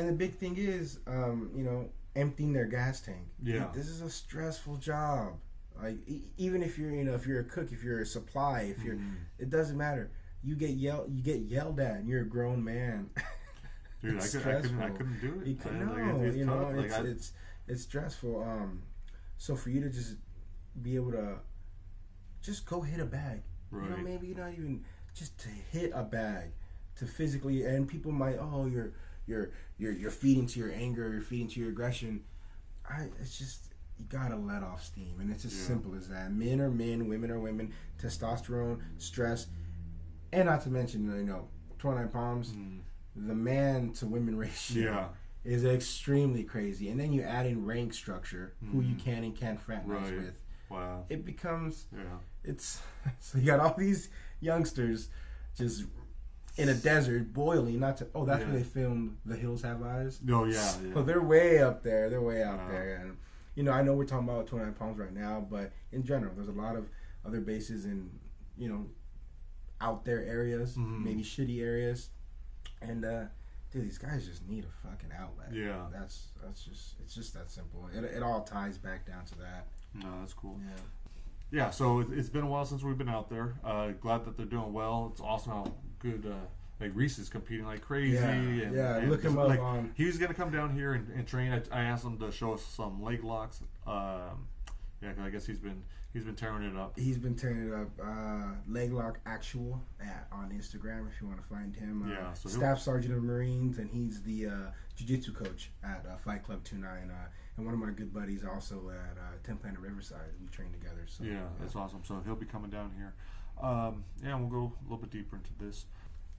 the big thing is, emptying their gas tank. Yeah, this is a stressful job. Like even if you're, if you're a cook, if you're a supply, if you're, it doesn't matter. You get yelled at, and you're a grown man. Dude, I couldn't do it. It's stressful. So for you to just be able to just go hit a bag, maybe you're not even just to hit a bag, to physically, and people might, you're feeding to your anger, you're feeding to your aggression. It's just, you gotta let off steam, and it's as simple as that. Men are men, women are women. Testosterone, stress, and not to mention 29 pounds. The man to women ratio is extremely crazy, and then you add in rank structure, who you can and can't fraternize with. Wow, it becomes it's so you got all these youngsters just in a desert boiling. That's where they filmed The Hills Have Eyes. Oh yeah. So they're way up there. They're way out there, and you know, I know we're talking about 29 Palms right now, but in general, there's a lot of other bases in, you know, out there areas, maybe shitty areas, and dude, these guys just need a fucking outlet. Yeah, that's just, it's just that simple. It all ties back down to that. No, that's cool. Yeah. So it's been a while since we've been out there. Glad that they're doing well. It's awesome how good. Like Reese is competing like crazy. And look him up like, on. He was gonna come down here and train. I asked him to show us some leg locks. Yeah, 'cause I guess he's been tearing it up. He's been tearing it up. Leg Lock Actual on Instagram if you want to find him. So Staff Sergeant of Marines, and he's the jiu-jitsu coach at Fight Club 29. And one of my good buddies also at 10 Planet Riverside. We train together. So that's awesome. So he'll be coming down here. We'll go a little bit deeper into this.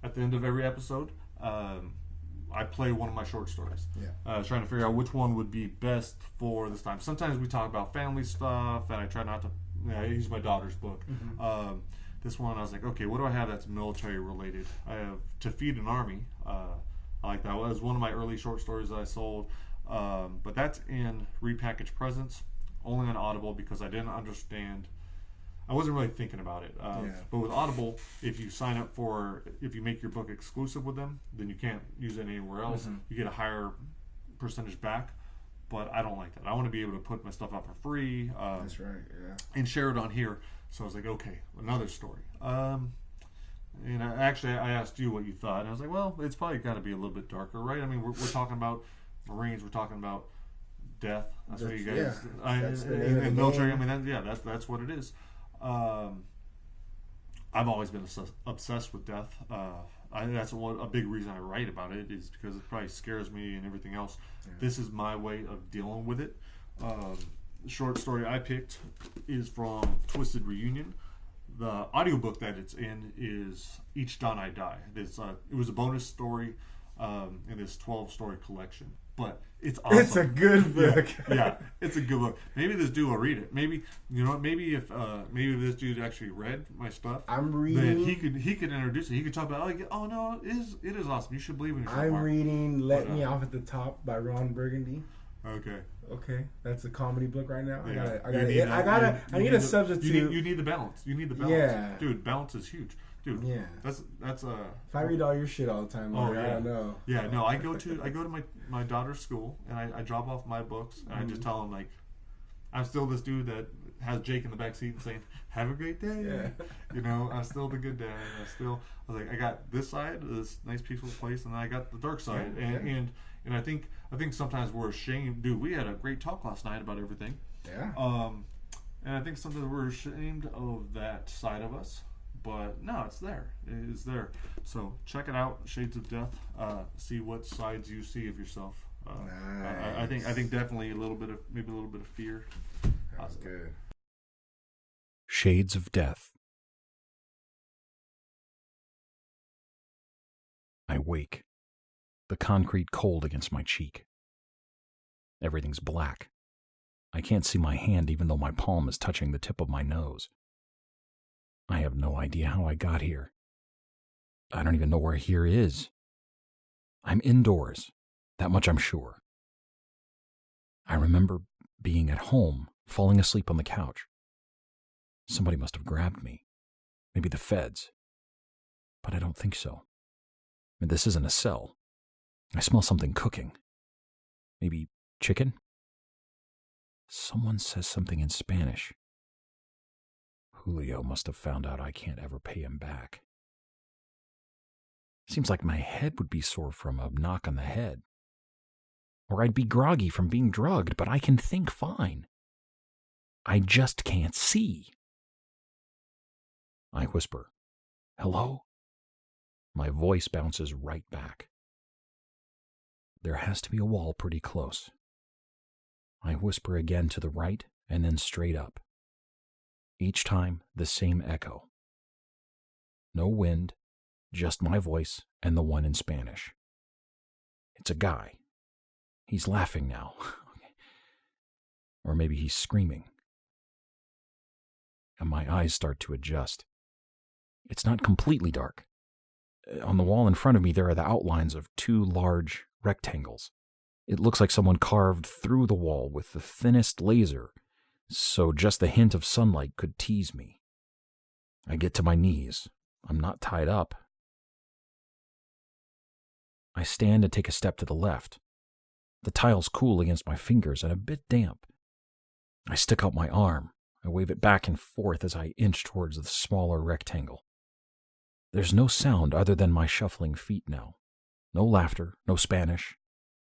At the end of every episode, I play one of my short stories. Trying to figure out which one would be best for this time. Sometimes we talk about family stuff, and I try not to. I use my daughter's book. This one, I was like, okay, what do I have that's military related? I have To Feed an Army. I like that. It was one of my early short stories that I sold. But that's in Repackaged Presents, only on Audible because I didn't understand. I wasn't really thinking about it. But with Audible, if you make your book exclusive with them, then you can't use it anywhere else. You get a higher percentage back. But I don't like that. I want to be able to put my stuff out for free. That's right, and share it on here. So I was like, okay, another story. And I asked you what you thought. And I was like, well, it's probably got to be a little bit darker, right? I mean, we're talking about Marines. We're talking about death. That's what you guys. In military. I mean, that's what it is. I've always been obsessed with death. That's a big reason I write about it is because it probably scares me and everything else. This is my way of dealing with it. The short story I picked is from Twisted Reunion. The audiobook that it's in is Each Dawn I Die. It was a bonus story in this 12-story collection. But it's awesome. It's a good book. It's a good book. Maybe this dude will read it. Maybe you know what? Maybe if this dude actually read my stuff, I'm reading. Then he could introduce it. He could talk about no, it is awesome. You should believe in yourself. I'm reading Let Me Off at the Top by Ron Burgundy. Okay, that's a comedy book right now. Yeah. I need a substitute. You need the balance. Yeah, dude, balance is huge. Dude, that's if I read all your shit all the time, I don't know. Yeah, no, I go to my daughter's school and I drop off my books and I just tell them like I'm still this dude that has Jake in the back seat and saying have a great day. You know, I'm still the good dad. I was like I got this side, this nice peaceful place, and then I got the dark side. And I think sometimes we're ashamed. Dude, we had a great talk last night about everything. And I think sometimes we're ashamed of that side of us. But no, it's there. It is there. So check it out, Shades of Death. See what sides you see of yourself. Nice. I think definitely maybe a little bit of fear. That's good. Shades of Death. I wake, the concrete cold against my cheek. Everything's black. I can't see my hand even though my palm is touching the tip of my nose. I have no idea how I got here. I don't even know where here is. I'm indoors, that much I'm sure. I remember being at home, falling asleep on the couch. Somebody must have grabbed me. Maybe the feds. But I don't think so. This isn't a cell. I smell something cooking. Maybe chicken? Someone says something in Spanish. Julio must have found out I can't ever pay him back. Seems like my head would be sore from a knock on the head. Or I'd be groggy from being drugged, but I can think fine. I just can't see. I whisper, "Hello?" My voice bounces right back. There has to be a wall pretty close. I whisper again to the right and then straight up. Each time, the same echo. No wind, just my voice and the one in Spanish. It's a guy. He's laughing now. Or maybe he's screaming. And my eyes start to adjust. It's not completely dark. On the wall in front of me, there are the outlines of two large rectangles. It looks like someone carved through the wall with the thinnest laser, so just the hint of sunlight could tease me. I get to my knees. I'm not tied up. I stand and take a step to the left. The tile's cool against my fingers and a bit damp. I stick out my arm. I wave it back and forth as I inch towards the smaller rectangle. There's no sound other than my shuffling feet now. No laughter, no Spanish,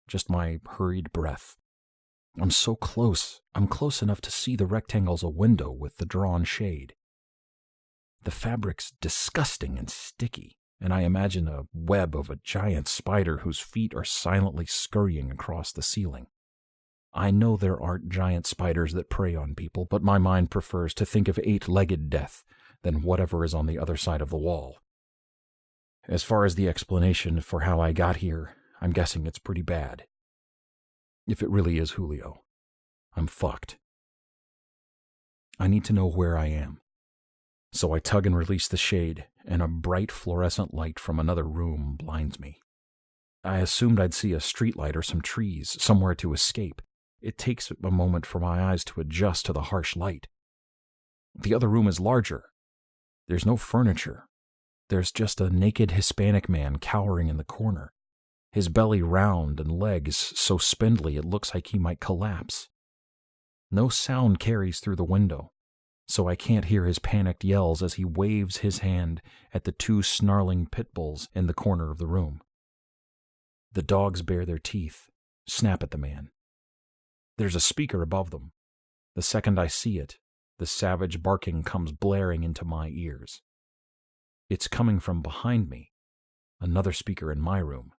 just my hurried breath. I'm so close. I'm close enough to see the rectangle's a window with the drawn shade. The fabric's disgusting and sticky, and I imagine a web of a giant spider whose feet are silently scurrying across the ceiling. I know there aren't giant spiders that prey on people, but my mind prefers to think of eight-legged death than whatever is on the other side of the wall. As far as the explanation for how I got here, I'm guessing it's pretty bad. If it really is Julio, I'm fucked. I need to know where I am. So I tug and release the shade, and a bright fluorescent light from another room blinds me. I assumed I'd see a streetlight or some trees, somewhere to escape. It takes a moment for my eyes to adjust to the harsh light. The other room is larger. There's no furniture. There's just a naked Hispanic man cowering in the corner, his belly round and legs so spindly it looks like he might collapse. No sound carries through the window, so I can't hear his panicked yells as he waves his hand at the two snarling pit bulls in the corner of the room. The dogs bare their teeth, snap at the man. There's a speaker above them. The second I see it, the savage barking comes blaring into my ears. It's coming from behind me, another speaker in my room.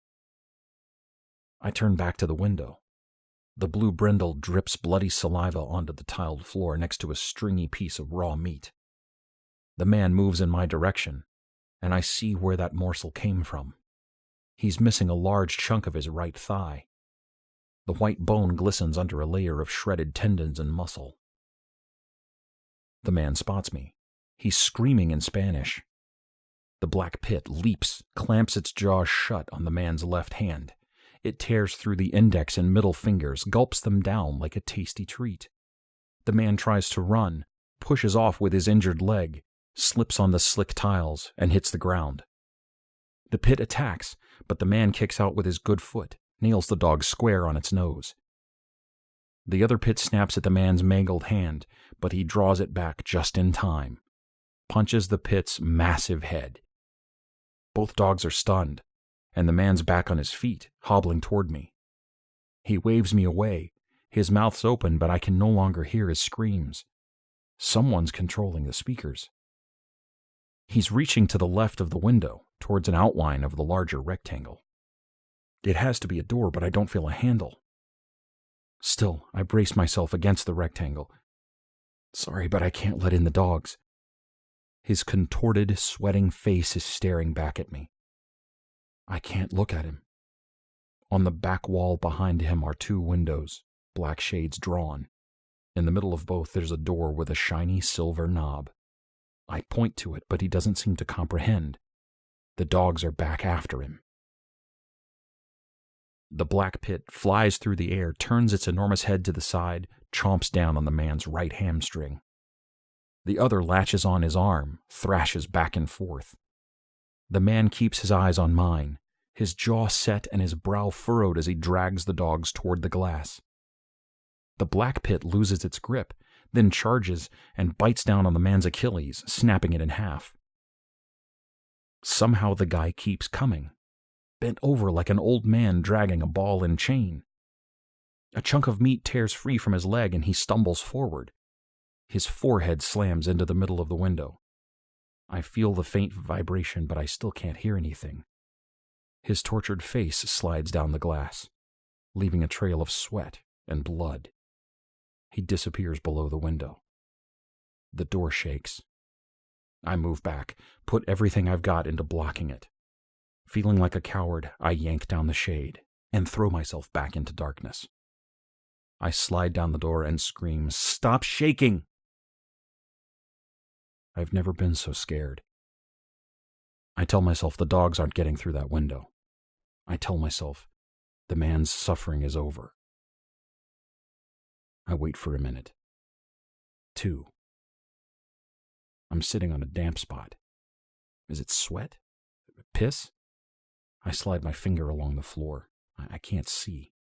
I turn back to the window. The blue brindle drips bloody saliva onto the tiled floor next to a stringy piece of raw meat. The man moves in my direction, and I see where that morsel came from. He's missing a large chunk of his right thigh. The white bone glistens under a layer of shredded tendons and muscle. The man spots me. He's screaming in Spanish. The black pit leaps, clamps its jaws shut on the man's left hand. It tears through the index and middle fingers, gulps them down like a tasty treat. The man tries to run, pushes off with his injured leg, slips on the slick tiles, and hits the ground. The pit attacks, but the man kicks out with his good foot, nails the dog square on its nose. The other pit snaps at the man's mangled hand, but he draws it back just in time, punches the pit's massive head. Both dogs are stunned, and the man's back on his feet, hobbling toward me. He waves me away. His mouth's open, but I can no longer hear his screams. Someone's controlling the speakers. He's reaching to the left of the window, towards an outline of the larger rectangle. It has to be a door, but I don't feel a handle. Still, I brace myself against the rectangle. Sorry, but I can't let in the dogs. His contorted, sweating face is staring back at me. I can't look at him. On the back wall behind him are two windows, black shades drawn. In the middle of both, there's a door with a shiny silver knob. I point to it, but he doesn't seem to comprehend. The dogs are back after him. The black pit flies through the air, turns its enormous head to the side, chomps down on the man's right hamstring. The other latches on his arm, thrashes back and forth. The man keeps his eyes on mine, his jaw set and his brow furrowed as he drags the dogs toward the glass. The black pit loses its grip, then charges and bites down on the man's Achilles, snapping it in half. Somehow the guy keeps coming, bent over like an old man dragging a ball and chain. A chunk of meat tears free from his leg and he stumbles forward. His forehead slams into the middle of the window. I feel the faint vibration, but I still can't hear anything. His tortured face slides down the glass, leaving a trail of sweat and blood. He disappears below the window. The door shakes. I move back, put everything I've got into blocking it. Feeling like a coward, I yank down the shade and throw myself back into darkness. I slide down the door and scream, "Stop shaking!" I've never been so scared. I tell myself the dogs aren't getting through that window. I tell myself, The man's suffering is over. I wait for a minute. 2. I'm sitting on a damp spot. Is it sweat? Piss? I slide my finger along the floor. I can't see.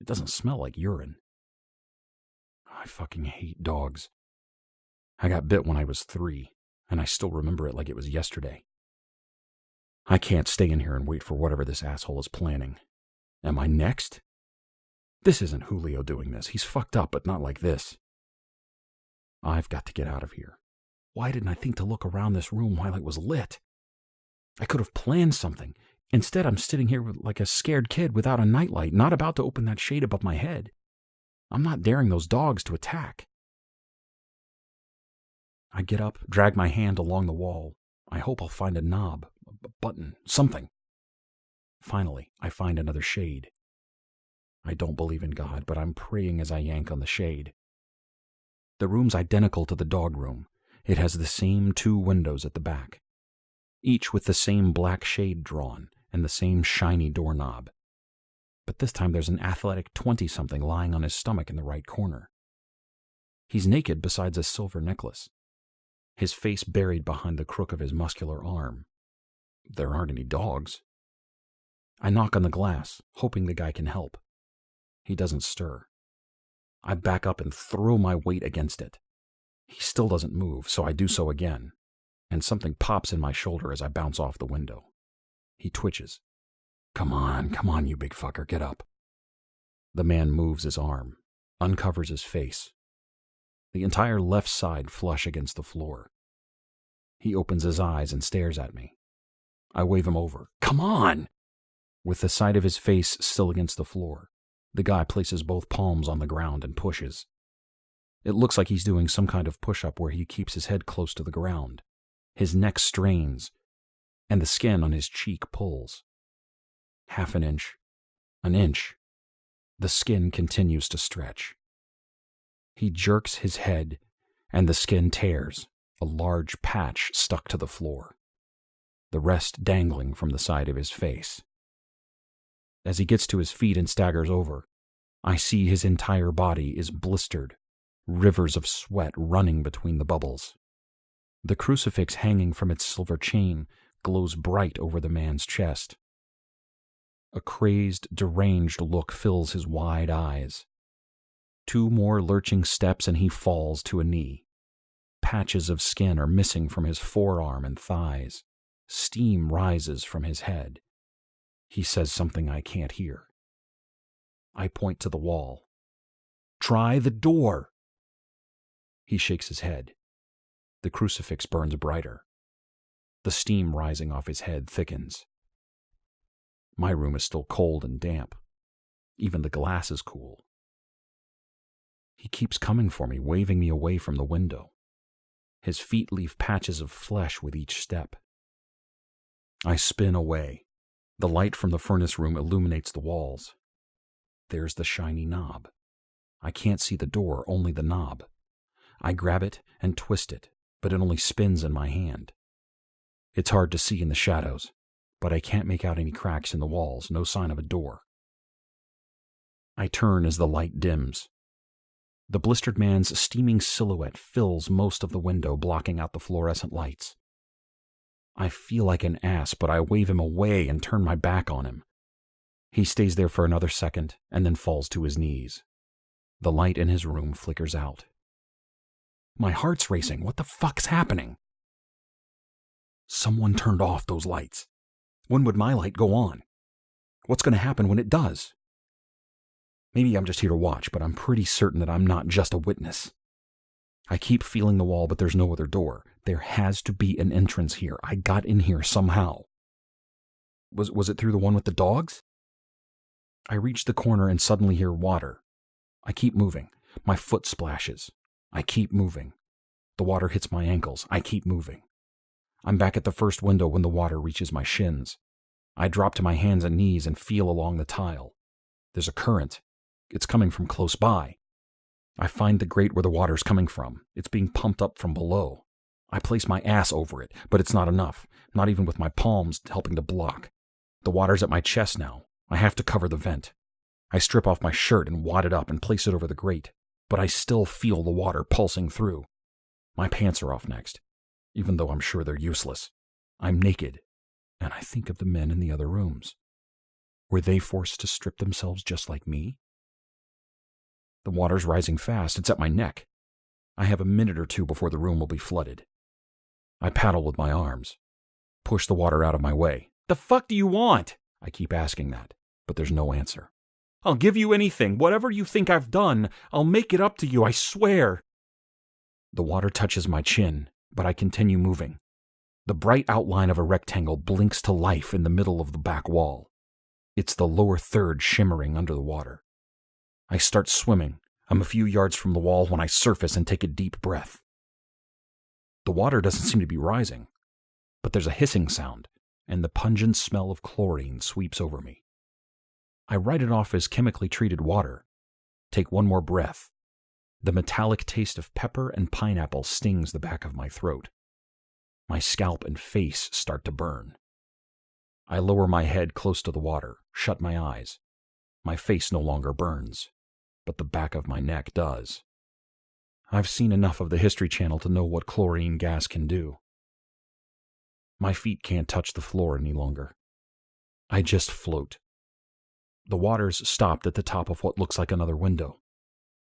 It doesn't smell like urine. I fucking hate dogs. I got bit when I was 3, and I still remember it like it was yesterday. I can't stay in here and wait for whatever this asshole is planning. Am I next? This isn't Julio doing this. He's fucked up, but not like this. I've got to get out of here. Why didn't I think to look around this room while it was lit? I could have planned something. Instead, I'm sitting here like a scared kid without a nightlight, not about to open that shade above my head. I'm not daring those dogs to attack. I get up, drag my hand along the wall. I hope I'll find a knob, a button, something. Finally, I find another shade. I don't believe in God, but I'm praying as I yank on the shade. The room's identical to the dog room. It has the same 2 windows at the back, each with the same black shade drawn and the same shiny doorknob. But this time there's an athletic 20-something lying on his stomach in the right corner. He's naked besides a silver necklace, his face buried behind the crook of his muscular arm. There aren't any dogs. I knock on the glass, hoping the guy can help. He doesn't stir. I back up and throw my weight against it. He still doesn't move, so I do so again, and something pops in my shoulder as I bounce off the window. He twitches. Come on, you big fucker, get up. The man moves his arm, uncovers his face. The entire left side flush against the floor. He opens his eyes and stares at me. I wave him over. Come on! With the side of his face still against the floor, the guy places both palms on the ground and pushes. It looks like he's doing some kind of push-up where he keeps his head close to the ground. His neck strains, and the skin on his cheek pulls. Half an inch. An inch. The skin continues to stretch. He jerks his head, and the skin tears, a large patch stuck to the floor, the rest dangling from the side of his face. As he gets to his feet and staggers over, I see his entire body is blistered, rivers of sweat running between the bubbles. The crucifix hanging from its silver chain glows bright over the man's chest. A crazed, deranged look fills his wide eyes. 2 more lurching steps and he falls to a knee. Patches of skin are missing from his forearm and thighs. Steam rises from his head. He says something I can't hear. I point to the wall. Try the door. He shakes his head. The crucifix burns brighter. The steam rising off his head thickens. My room is still cold and damp. Even the glass is cool. He keeps coming for me, waving me away from the window. His feet leave patches of flesh with each step. I spin away. The light from the furnace room illuminates the walls. There's the shiny knob. I can't see the door, only the knob. I grab it and twist it, but it only spins in my hand. It's hard to see in the shadows, but I can't make out any cracks in the walls, no sign of a door. I turn as the light dims. The blistered man's steaming silhouette fills most of the window, blocking out the fluorescent lights. I feel like an ass, but I wave him away and turn my back on him. He stays there for another second and then falls to his knees. The light in his room flickers out. My heart's racing. What the fuck's happening? Someone turned off those lights. When would my light go on? What's going to happen when it does? Maybe I'm just here to watch, but I'm pretty certain that I'm not just a witness. I keep feeling the wall, but there's no other door. There has to be an entrance here. I got in here somehow. Was it through the one with the dogs? I reach the corner and suddenly hear water. I keep moving. My foot splashes. I keep moving. The water hits my ankles. I keep moving. I'm back at the first window when the water reaches my shins. I drop to my hands and knees and feel along the tile. There's a current. It's coming from close by. I find the grate where the water's coming from. It's being pumped up from below. I place my ass over it, but it's not enough, not even with my palms helping to block. The water's at my chest now. I have to cover the vent. I strip off my shirt and wad it up and place it over the grate, but I still feel the water pulsing through. My pants are off next, even though I'm sure they're useless. I'm naked, and I think of the men in the other rooms. Were they forced to strip themselves just like me? The water's rising fast. It's at my neck. I have a minute or two before the room will be flooded. I paddle with my arms, push the water out of my way. The fuck do you want? I keep asking that, but there's no answer. I'll give you anything. Whatever you think I've done, I'll make it up to you, I swear. The water touches my chin, but I continue moving. The bright outline of a rectangle blinks to life in the middle of the back wall. It's the lower third shimmering under the water. I start swimming. I'm a few yards from the wall when I surface and take a deep breath. The water doesn't seem to be rising, but there's a hissing sound, and the pungent smell of chlorine sweeps over me. I write it off as chemically treated water. Take one more breath. The metallic taste of pepper and pineapple stings the back of my throat. My scalp and face start to burn. I lower my head close to the water, shut my eyes. My face no longer burns, but the back of my neck does. I've seen enough of the History Channel to know what chlorine gas can do. My feet can't touch the floor any longer. I just float. The water's stopped at the top of what looks like another window.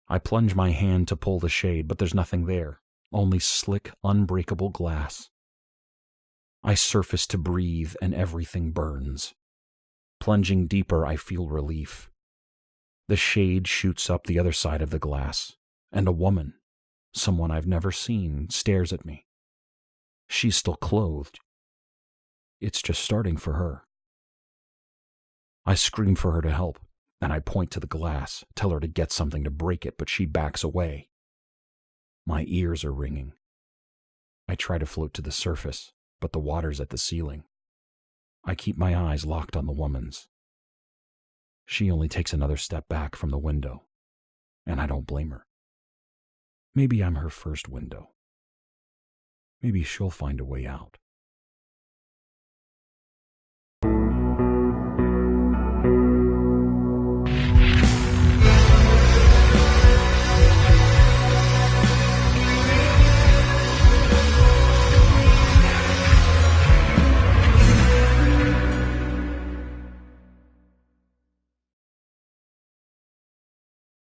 I plunge my hand to pull the shade, but there's nothing there, only slick, unbreakable glass. I surface to breathe, and everything burns. Plunging deeper, I feel relief. The shade shoots up the other side of the glass, and a woman, someone I've never seen, stares at me. She's still clothed. It's just starting for her. I scream for her to help, and I point to the glass, tell her to get something to break it, but she backs away. My ears are ringing. I try to float to the surface, but the water's at the ceiling. I keep my eyes locked on the woman's. She only takes another step back from the window, and I don't blame her. Maybe I'm her first window. Maybe she'll find a way out.